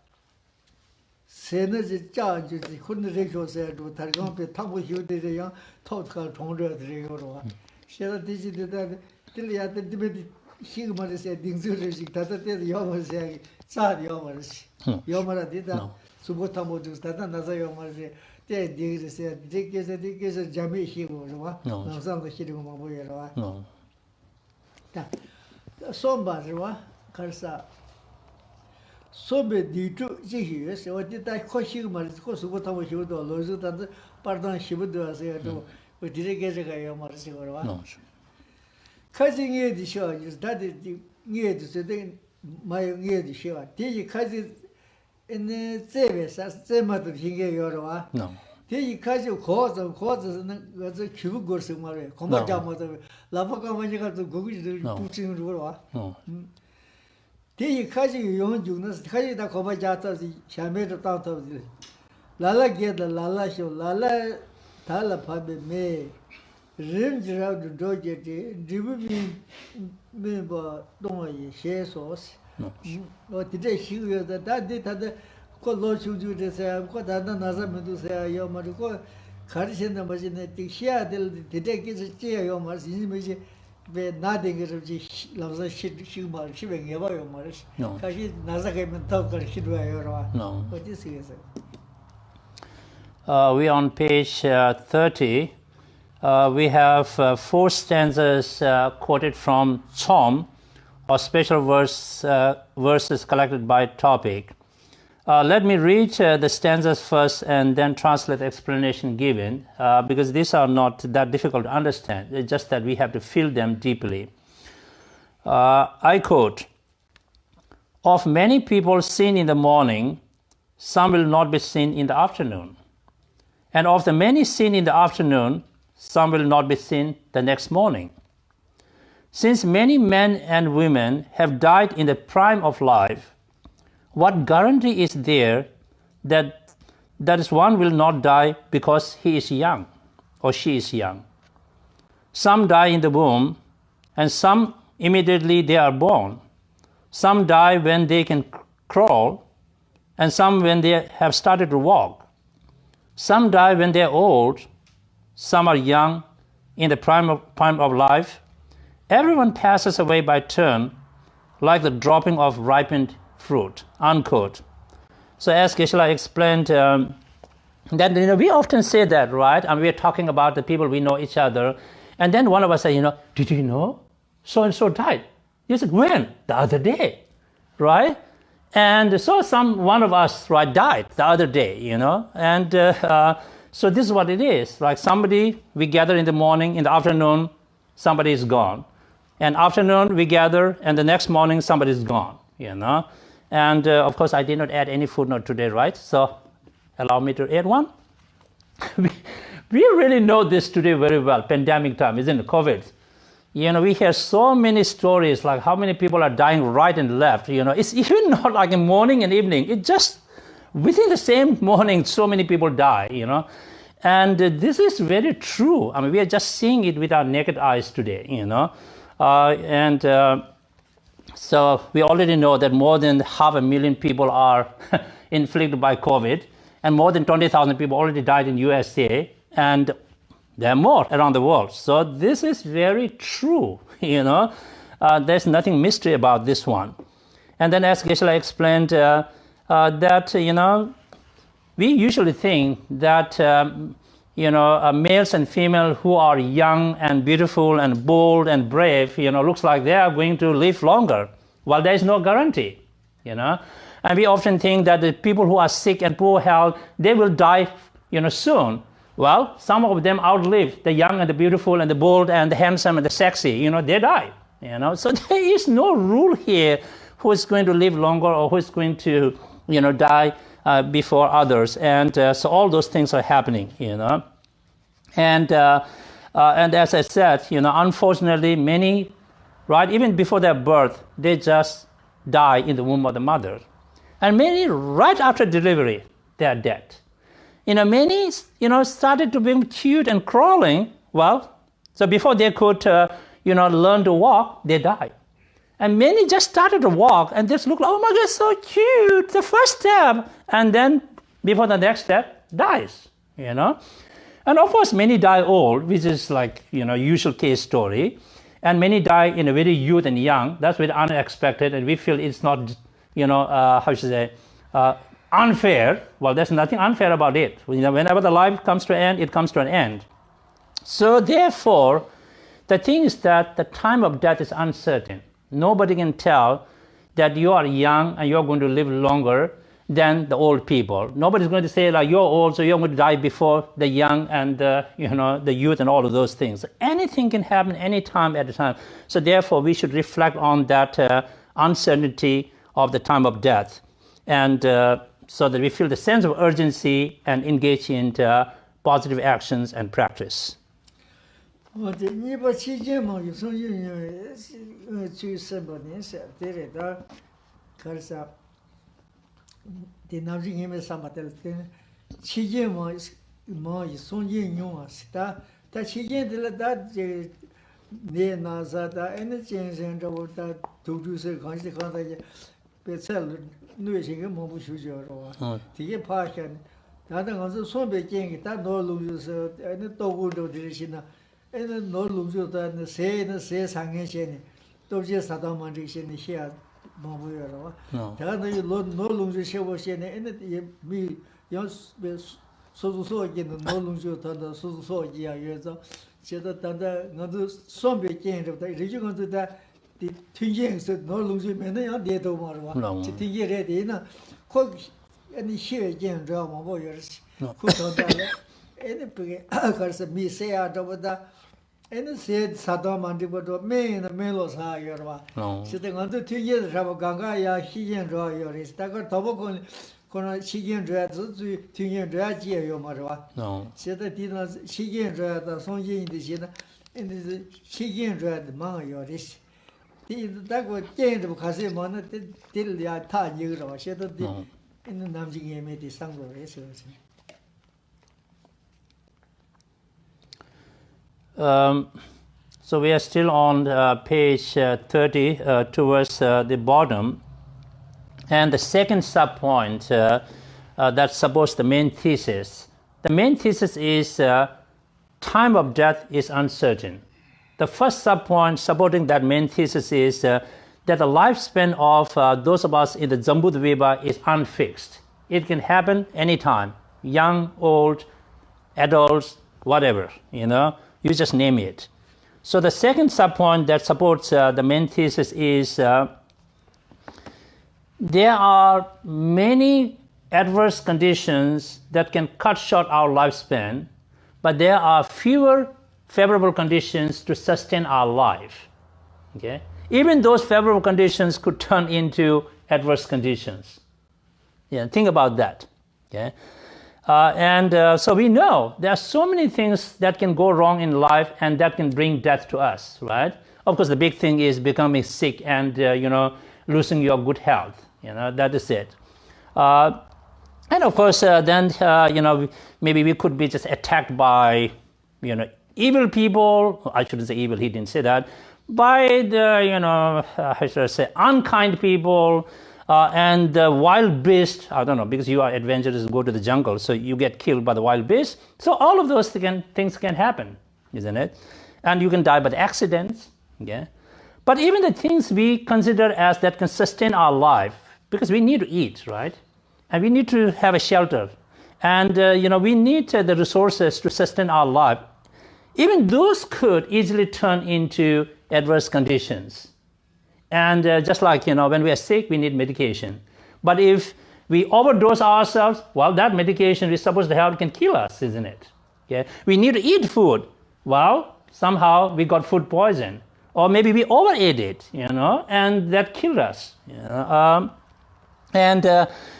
B: 세너지 짜주지 혼내래 줘서도 달강배 타고 휴대래요 토탈 통저들이요로 시라 디지데다 들려야데 디베디 시그마르세 딩즈르식 다다데 요머세 짜디 요머시 요머라디다 수보타모드 다다 나자 요머세 때 디르세 디게세 자미 시고로와 나상도 시리고 뭐보여라 다 솜바르와 커서 소베 디투 지히스 어디다 코시고 말스 코스고 타고 쉬고도 로즈단데 파르단 시부도 하세요. 그 디레게제가요 말스고로. 카징에 디셔 다디 니에 디세데 마요 니에 디셔 디지 카지 ene zebe sa zema de hinge yorwa 대이 가지고 고저는 그저 기부 거스 말이야. 공부 잡아도 라파가 많이 가도 거기들 붙이는 거 와. 대이 가지고 용 중는 가지다 고바 잡아서 샤메도 따도 라라게다 라라쇼 라라 달라 파베 메 림지라도 도제데 리부비 메바 동아이 셰소스 어디대 시우여다 다데 다데 콜로슈주데세 코다다 나자메두세 요마르코 가르신나 마지네 티시아델 디데기스 찌요 마르시 이미지 베 나데게르지 라자 시시마 시뱅여바 요마르시 가시 나자게면 더 가르시도요라 어디스게세
A: We on page 30 we have 4 stanzas quoted from Chom, or special verses collected by topic. Let me read the stanzas first and then translate the explanation given, because these are not that difficult to understand. It's just that we have to feel them deeply. I quote, "Of many people seen in the morning, some will not be seen in the afternoon. And of the many seen in the afternoon, some will not be seen the next morning. Since many men and women have died in the prime of life, what guarantee is there that one will not die because he is young or she is young? Some die in the womb, and some immediately they are born. Some die when they can crawl, and some when they have started to walk. Some die when they are old, some are young in the prime of life. Everyone passes away by turn, like the dropping of ripened fruit," unquote. So as Geshe explained, that we often say that, right? And we're talking about the people we know each other, and then one of us say, "Did you know so and so died?" You said, "When?" "The other day," right? And so one of us, right, died the other day, and so this is what it is. Like somebody, we gather in the morning, in the afternoon, somebody is gone. And afternoon we gather, and the next morning somebody is gone, And of course I did not add any footnote today, right? So allow me to add one. We really know this today very well, pandemic time, isn't it, COVID? We hear so many stories, like how many people are dying right and left, It's even not like in morning and evening. It just, within the same morning, so many people die, And this is very true. I mean, we are just seeing it with our naked eyes today, So we already know that more than 500,000 people are inflicted by COVID, and more than 20,000 people already died in USA, and there are more around the world. So this is very true, There's nothing mystery about this one. And then as Geshe explained, that, we usually think that, males and females who are young and beautiful and bold and brave, looks like they are going to live longer. Well, there is no guarantee, And we often think that the people who are sick and poor health, they will die, soon. Well, some of them outlive the young and the beautiful and the bold and the handsome and the sexy, they die, So there is no rule here who is going to live longer or who is going to, die before others. And so all those things are happening, And as I said, unfortunately, many, right, even before their birth, they just die in the womb of the mother. And many, right after delivery, they are dead. Many, started to be cute and crawling. Well, so before they could, learn to walk, they died. And many just started to walk and just look like, "Oh my God, so cute, the first step." And then before the next step, dies, And of course, many die old, which is like, usual case story. And many die in a very youth and young. That's very unexpected. And we feel it's not, unfair. Well, there's nothing unfair about it. Whenever the life comes to an end, it comes to an end. So therefore, the thing is that the time of death is uncertain. Nobody can tell that you are young and you're going to live longer than the old people. Nobody's going to say, like, you're old, so you're going to die before the young and the youth and all of those things. Anything can happen any time at a time. So therefore, we should reflect on that uncertainty of the time of death, and so that we feel the sense of urgency and engage in positive actions and practice.
B: The Nam-kha Pel Chijin Ma Song Yin Yong Sta, that Chijin de la Dad Ne Nazada, and the James and Robert to do so consequently, Betsel, Nuishing Momushu, the Parkan, the other ones of Son Beking, that no lose and the dog of the and no lose than the say and says hanging, those just Sadaman here. No. No longer show and me young so again, no longer so years. She that another some begin of the region to that the 2 years no longer many are dead tomorrow. Sitting here ready in a cook any here again, drama warriors. Cook on that. Any me say out over that. And said Sadam and Diboto, Main the Melos are your sitting on the 2 years of Ganga, he and draw your is Taka Tobacco, she and dread 2 years Dhargye, your Marwa.
A: No.
B: Said that she and dread the song in the Sina, and she and dread the man your is. That was change of Casimon till the attack you know, said that in the Namjing made the song of research.
A: So we are still on page 30 towards the bottom, and the second subpoint that supports the main thesis. The main thesis is time of death is uncertain. The first subpoint supporting that main thesis is that the lifespan of those of us in the Jambudvipa is unfixed. It can happen anytime, young, old, adults, whatever, you just name it. So the second subpoint that supports the main thesis is there are many adverse conditions that can cut short our lifespan, but there are fewer favorable conditions to sustain our life. Okay? Even those favorable conditions could turn into adverse conditions. Yeah, think about that. Okay? So we know there are so many things that can go wrong in life and that can bring death to us, right? Of course, the big thing is becoming sick and, losing your good health. That is it. And of course, then, maybe we could be just attacked by, evil people. I shouldn't say evil, he didn't say that. By the, how should I say, unkind people, and the wild beast, I don't know, because you are adventurous, go to the jungle, so you get killed by the wild beast. So all of those things can happen, isn't it? And you can die by accidents. Yeah. But even the things we consider as that can sustain our life, because we need to eat, right? And we need to have a shelter. And, we need the resources to sustain our life. Even those could easily turn into adverse conditions. And just like, when we are sick, we need medication. But if we overdose ourselves, well, that medication we're supposed to have can kill us, isn't it? Okay? We need to eat food. Well, somehow we got food poison. Or maybe we overate it, and that killed us.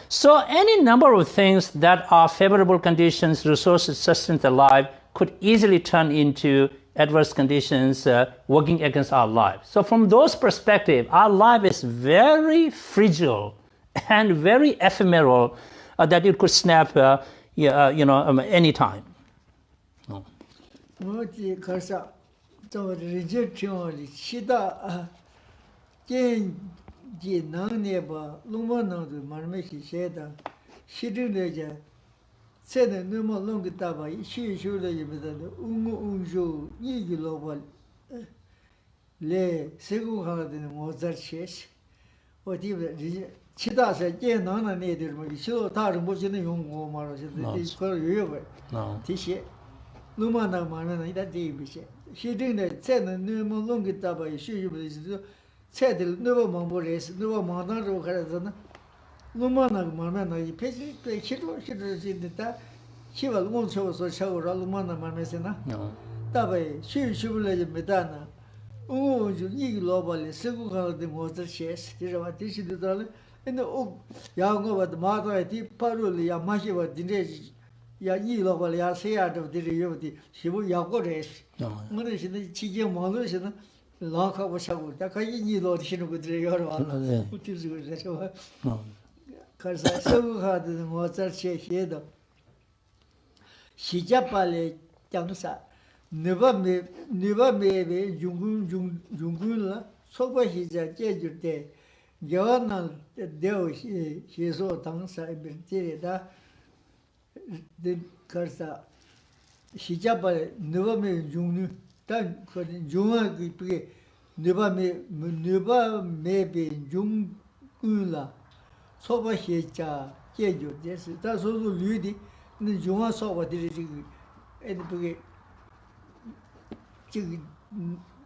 A: So any number of things that are favorable conditions, resources, sustenance of life could easily turn into adverse conditions working against our life. So from those perspectives, our life is very fragile and very ephemeral that it could snap, any time.
B: Said no more longer taba, she should have unju, ye global le segu hard in Mozart chess. What even Chita said, yeah, none of native, so tired was in the young woman, this for you. No, Tish, Lumana man, that day, she didn't say no more longer taba, she said no more boys, no more than Lumana Mamma, you pay she she was once so show Lumana Mamesina. No. Tabe, she will let Medana. Oh, you need globally, Seguka the Mozart chess, Tirati the dollar, and the oak young over the mother, I did paroli, Yamashiva, Dinesh, Yayi globally, I say out of the reality, she will Yagores. No. When is the Chicken Malusion, Lanka was show, Takayi Lord Shin with the what is it? Because I so hard the Mozart chess here. She japale Jansa. Never may Jungula, so by his judge day. Joanna Deo, she is all Tansa, the Cursa. She japale never may Junu, done for the Juma we pray. Never may be Jungula. So by his judge, yes, that's also Ludi. The Juma saw what did it and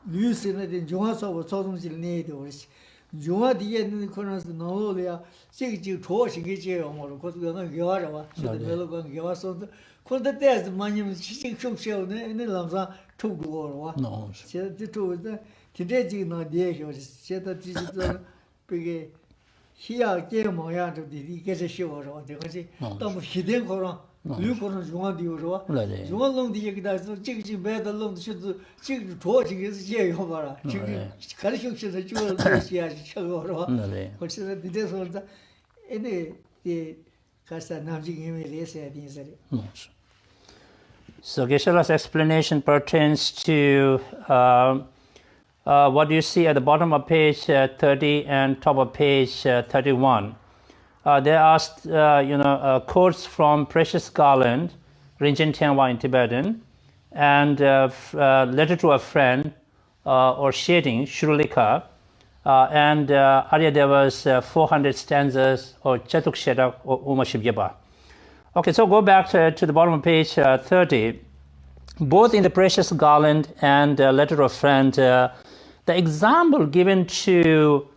B: Lucy and Johnson was told him to need or Juma the end corners the Nolia, Sigi Torch, Giche, or because we're going to Giara, the Melogan Givaso, because the test, the money was shook shell, and the Lamsa took the war.
A: No.
B: Said the two, today, no idea, said that this is big. Here, game on yard of the get a show or the Hossi, Tom Hidden Koran, Luke Juan the Uro, Juan long the Yagdas, chicken bed alone should chicken torch against Jay Homara, chicken Kalishuk the jewel, Shagoro, which is the desert. Any the Casta Namjing Emilis at the inside.
A: So Geshe-la's explanation pertains to what you see at the bottom of page 30 and top of page 31. There are quotes from Precious Garland, Rinchen Tianwa in Tibetan, and letter to a friend or shading, Shrulika, and Aryadeva's 400 stanzas or Chatuk Shetak or Umashibhyaba. Okay, so go back to the bottom of page 30. Both in the Precious Garland and letter to a friend, the example given to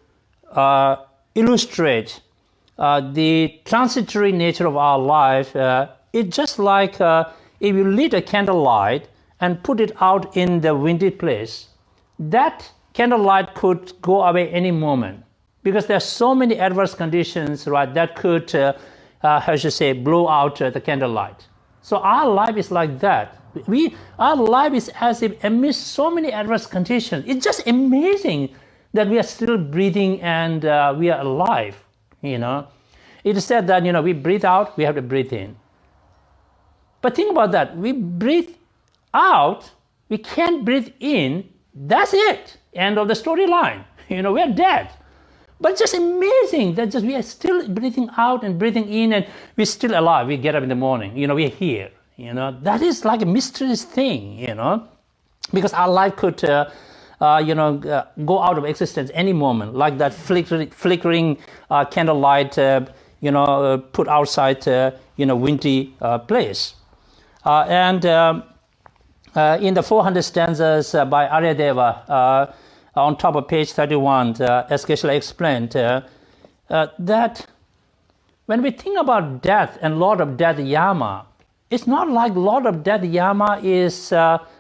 A: illustrate the transitory nature of our life, it's just like if you lit a candlelight and put it out in the windy place, that candlelight could go away any moment because there are so many adverse conditions, right, that could, blow out the candlelight. So our life is like that. Our life is as if amidst so many adverse conditions. It's just amazing that we are still breathing and we are alive, It is said that, we breathe out, we have to breathe in. But think about that. We breathe out, we can't breathe in, that's it. End of the storyline. We are dead. But it's just amazing that we are still breathing out and breathing in and we're still alive. We get up in the morning, we're here. That is like a mysterious thing, because our life could, go out of existence any moment, like that flickering candlelight, put outside, windy place. And in the 400 stanzas by Aryadeva, on top of page 31, as Geshe explained, that when we think about death and Lord of Death Yama, it's not like Lord of Death Yama is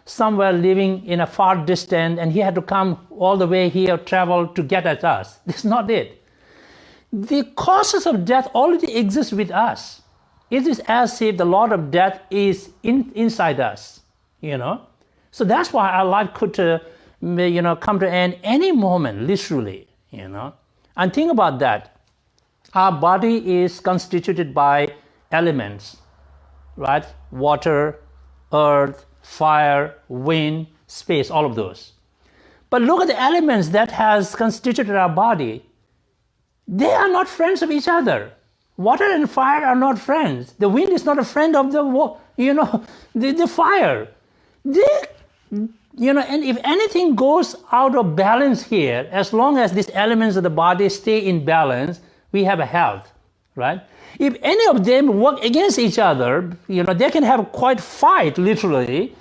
A: somewhere living in a far distance and he had to come all the way here, travel to get at us. That's not it. The causes of death already exist with us. It is as if the Lord of Death is inside us, So that's why our life could, come to an end any moment, literally, And think about that. Our body is constituted by elements, right? Water, earth, fire, wind, space, all of those. But look at the elements that has constituted our body. They are not friends of each other. Water and fire are not friends. The wind is not a friend of the fire. And if anything goes out of balance here, as long as these elements of the body stay in balance, we have a health, right? If any of them work against each other, they can have quite fight, literally,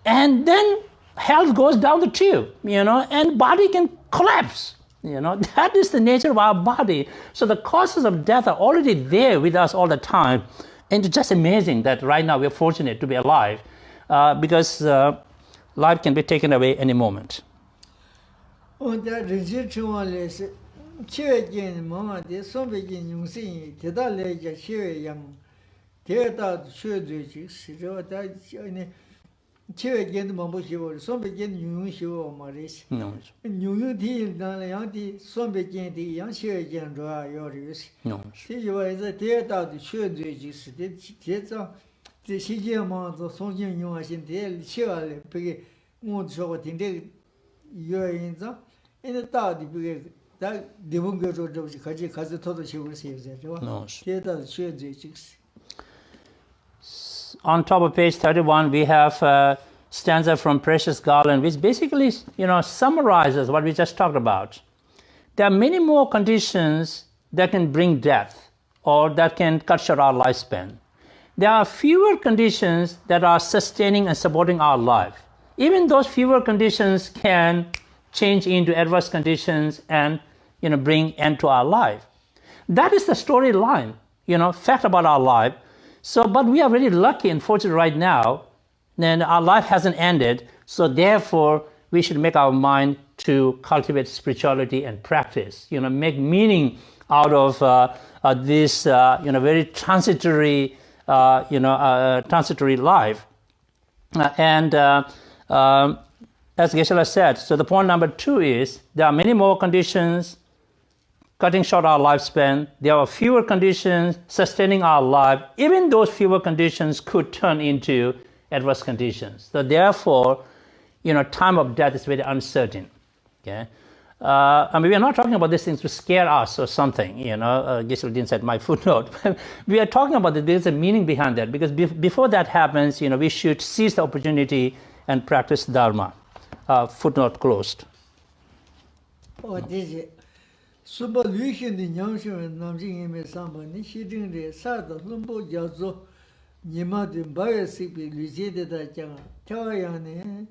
A: and then health goes down the tube, and body can collapse. That is the nature of our body. So the causes of death are already there with us all the time. And it's just amazing that right now we're fortunate to be alive because life can be taken away any moment. On top of page 31, we have a stanza from Precious Garland, which basically, summarizes what we just talked about. There are many more conditions that can bring death or that can cut short our lifespan. There are fewer conditions that are sustaining and supporting our life. Even those fewer conditions can change into adverse conditions and, bring end to our life. That is the storyline, fact about our life. So, but we are really lucky and fortunate right now, and our life hasn't ended. So therefore, we should make our mind to cultivate spirituality and practice, make meaning out of this, very transitory, transitory life. As Geshe said, so the point number 2 is there are many more conditions cutting short our lifespan. There are fewer conditions sustaining our life. Even those fewer conditions could turn into adverse conditions. So therefore, time of death is very uncertain. Okay, we are not talking about these things to scare us or something. Geshe didn't said my footnote. We are talking about that there's a meaning behind that, because before that happens, we should seize the opportunity and practice Dharma. Footnote closed.
B: Suba Lucian the Yangshan Namjing in Samba, Nishiding the Sada, Lumbo Yazo, Nimadin Biosipi, Lucide da Jang, Tawayane,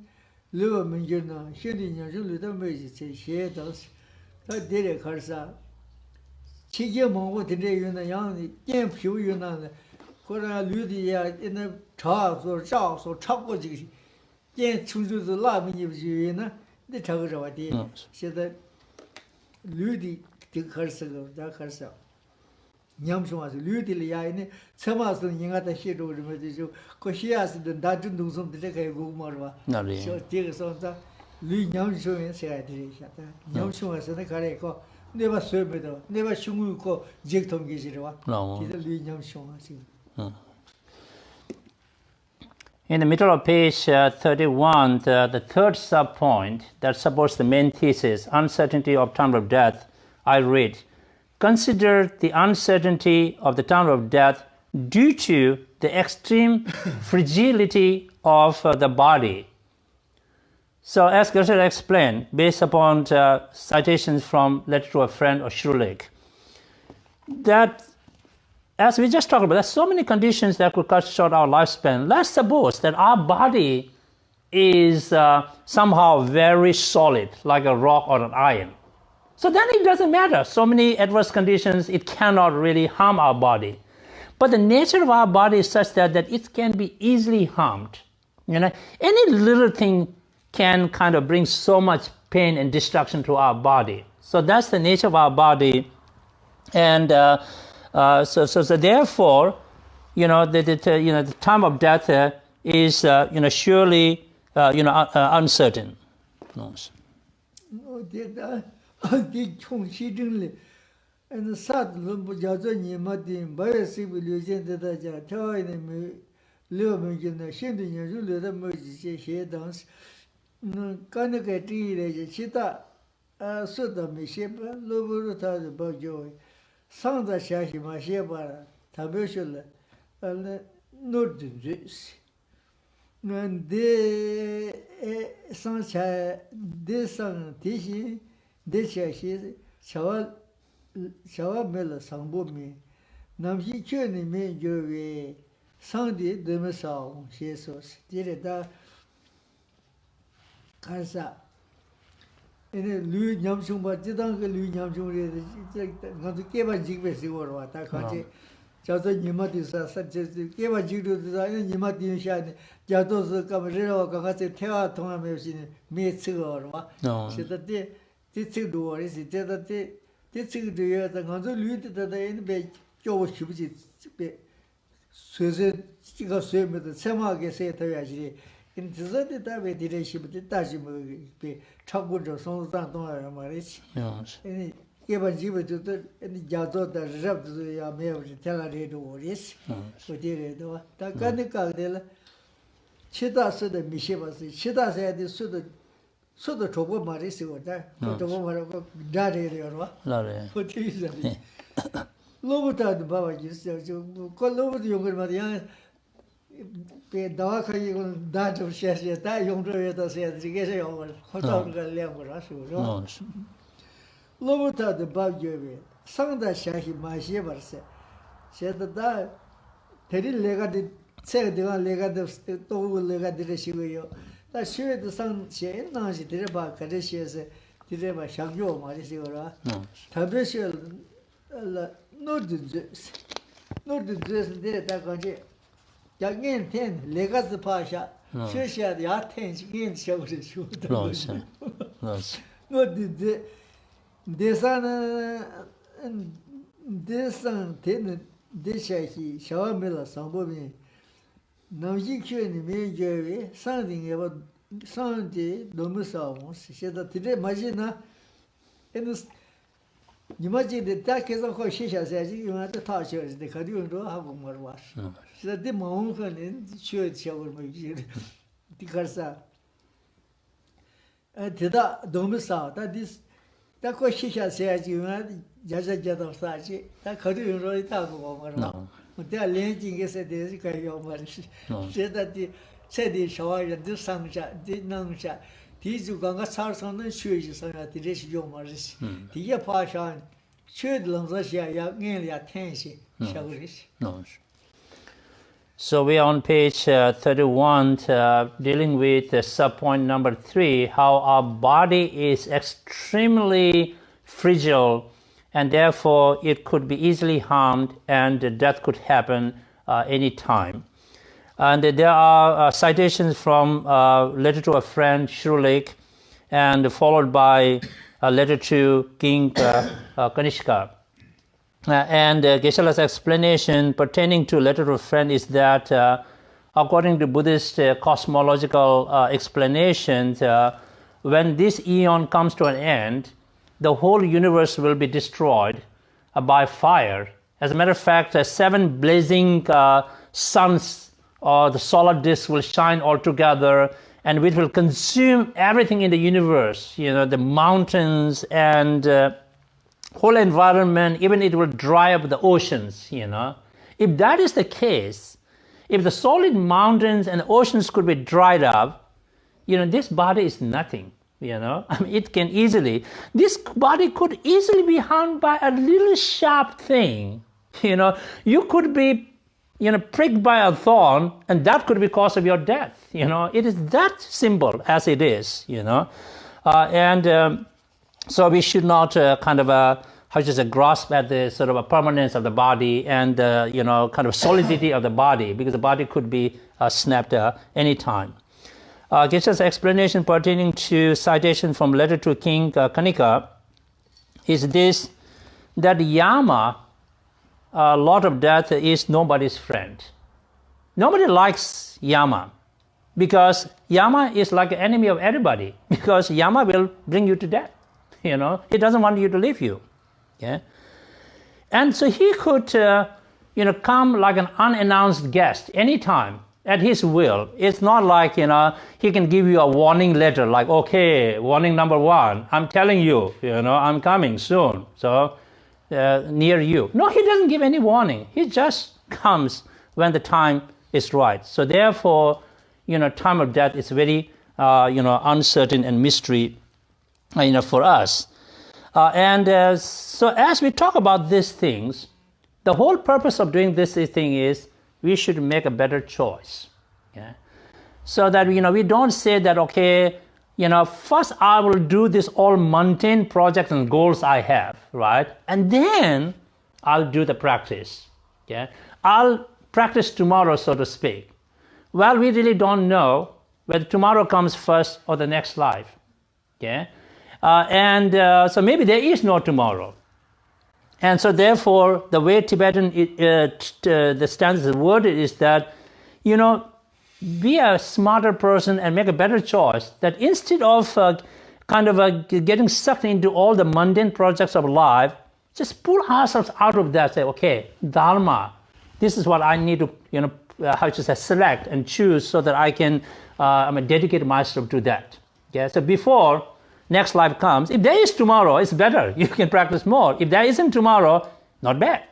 B: Lua Minjuna, Shiding Yanjulu, the Magic, she does. That did a Karsa. Chijamon, today in the young, Yam Pew Yunan, Kora Ludia in the Charles or Charles or Chapoji, Yan Chudu the Lab in Yuna, the Tagawadi, said that. Ludi the Kersel, the Kersel. Yamswas, Ludilia, Samas and Yangata Shido, because asked the Dajun do some take a go more. So take us on that. Lu Yamshu and said, Yamshu was in the Kareko, never served it, never Shumuko, Jektom Gizira. No, Lu Yamshu. In the middle of page 31, the third sub-point that supports the main thesis, uncertainty of time of death, I read, consider the uncertainty of the time of death due to the extreme fragility of the body. So as Geshe explained, based upon citations from Letter to a Friend or Shulik, that as we just talked about, there's so many conditions that could cut short our lifespan. Let's suppose that our body is somehow very solid, like a rock or an iron. So then it doesn't matter. So many adverse conditions, it cannot really harm our body. But the nature of our body is such that it can be easily harmed. Any little thing can kind of bring so much pain and destruction to our body. So that's the nature of our body. And so therefore, the time of death is surely uncertain. No, and the sad lumbo jazoni madin biasi will use the Jata in Lumen, Shinding, Yulu, the Mercy, she dance. Kanakati, Chita, Suda, Mishepa, Loburuta, the Bojoy. Sanda Shashi Masheba, Tabushala, and Nordis. And they Sancha, this son, Tishi, this Shashi, Shawa Mela, Sambomi, Namji Chuni, me, Jovi, Sandi, Demasau, Jesus, did it that Kansa. In a Louis Yamsum, but didn't Louis Yamsum, not to give a jig with or what I can't say. Just a Nimatis, such as to give a jig to the Nimati Shani, Jatos, Camarero, Cacate, Terra, Thomas, made cigar. No, so that they did do or is it that they did do it and also looted that they in bed, Joe Shubit, Susan, she got swim with the Samag, say to in the time we did a ship, the Tajim be chocolate or something. Yes. And gave a jibber to the Jato that rubbed the mail to tell her to what is. So did it. The Gaden Chita said the Mishima, Chita said this so the trouble Marisi or that, the woman of Daddy or what? What is it? Lobuta the Baba used to call over the younger Marian. Dawaka you that of Shash, that young Toyota said, the Geshe over, Hotel Level. Lobuta the Babjovi, Sanda Shahi, my shiver said that Teddy Legati said the one Legat of Towu Legat de Shigo. That sure the sun, she now she did about Kadesha, Today my Shangyo Marisura. Tabishal no dress. No dress there that country. Young 10, Legas the Pasha. She had the art 10 in show. No, this son, this he, Shawamilla, Sambomi. No, you can't make something about Sunday, Domusavons. She said that today, Magina, and imagine the tackers of Shisha says you want to touch her, the Kadu and Rohamar wash. She said the Mahon and showed shower the Karsa. And to that Domusav, that is. That Shisha says you want Jaja Jet of Sachi, that Kadu and Roy. They are lending us a day, said that the said the shower and the sunshine, the nuncha. These who got stars on the shoes on the dish yomaris. The year passion should Lanzasia, nearly attention, showerish.
A: So we are on page 31, dealing with subpoint number 3, how our body is extremely fragile and therefore it could be easily harmed and death could happen any time. And there are citations from letter to a friend, Shrulik, and followed by a letter to King Kanishka. And Geshe-la's explanation pertaining to letter to a friend is that according to Buddhist cosmological explanations, when this eon comes to an end, the whole universe will be destroyed by fire. As a matter of fact, 7 blazing suns or the solar disk will shine all together, and which will consume everything in the universe, the mountains and whole environment, even it will dry up the oceans, If that is the case, if the solid mountains and oceans could be dried up, this body is nothing, it can easily, this body could easily be harmed by a little sharp thing, You could be, pricked by a thorn, and that could be cause of your death, It is that simple as it is, So we should not grasp at the sort of a permanence of the body and kind of solidity of the body, because the body could be snapped any time. Geshe's explanation pertaining to citation from letter to King Kanika is this: that Yama, Lord of Death, is nobody's friend. Nobody likes Yama, because Yama is like an enemy of everybody, because Yama will bring you to death. He doesn't want you to leave you. Yeah? And so he could, come like an unannounced guest anytime at his will. It's not like, he can give you a warning letter like, okay, warning number 1, I'm telling you, I'm coming soon. So near you. No, he doesn't give any warning. He just comes when the time is right. So therefore, time of death is very, uncertain and mystery, for us. So as we talk about these things, the whole purpose of doing this thing is we should make a better choice. Yeah? So that, we don't say that, okay, first I will do this all mundane projects and goals I have, right? And then I'll do the practice. Yeah? I'll practice tomorrow, so to speak. Well, we really don't know whether tomorrow comes first or the next life. Yeah? So maybe there is no tomorrow. And so therefore, the way Tibetan, the stance is worded is that, be a smarter person and make a better choice, that instead of getting sucked into all the mundane projects of life, just pull ourselves out of that, say, okay, Dharma, this is what I need to, select and choose so that I can dedicate myself to that. Yeah? So before next life comes, if there is tomorrow, it's better. You can practice more. If there isn't tomorrow, not bad,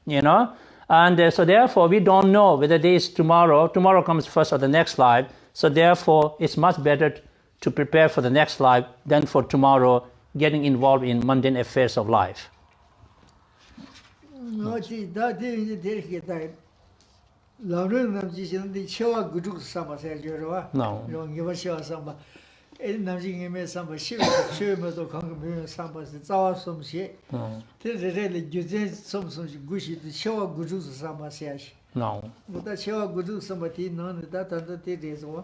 A: And so therefore, we don't know whether there is tomorrow. Tomorrow comes first or the next life. So therefore, it's much better to prepare for the next life than for tomorrow getting involved in mundane affairs of life. No.
B: Namjing Eme Samba Shiva, Shiva, Kong Samba, Zawa Som She, really Juzen Som Gushi, the Shaw Guju Samba Sash.
A: No.
B: But that Shaw Guju somebody, none of that under the days one.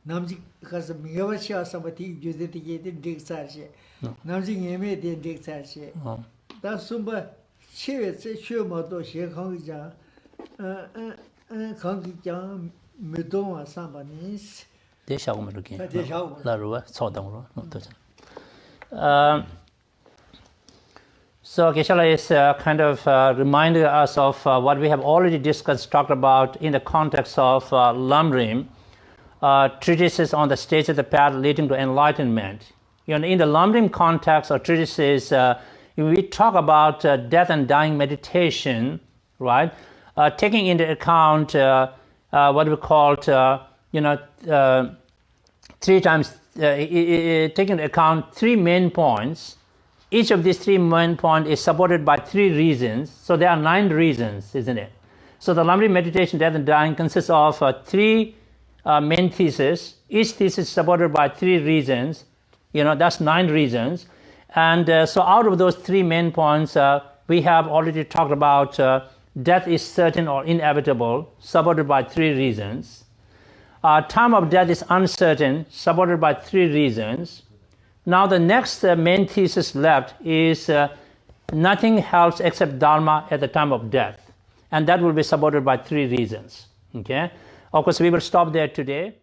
B: Namjing has a Miyawasha somebody, Judith Dick Sashi. Namjing Eme did Dick Sashi. That's Sumba Shiva, Shumato, She Kongja, Kongja, Medoma Sambanis.
A: They shall come again. La Rua, Sodom. So Geshe is kind of reminding us of what we have already discussed, talked about in the context of Lamrim, treatises on the stage of the path leading to enlightenment. In the Lamrim context or treatises, we talk about death and dying meditation, right? Taking into account what we call, taking into account 3 main points. Each of these 3 main points is supported by 3 reasons. So there are 9 reasons, isn't it? So the Lamrim meditation, death and dying, consists of 3 main theses. Each thesis is supported by 3 reasons. That's 9 reasons. And so out of those 3 main points, we have already talked about death is certain or inevitable, supported by 3 reasons. Time of death is uncertain, supported by 3 reasons. Now the next main thesis left is nothing helps except Dharma at the time of death. And that will be supported by 3 reasons. Okay? Of course, we will stop there today.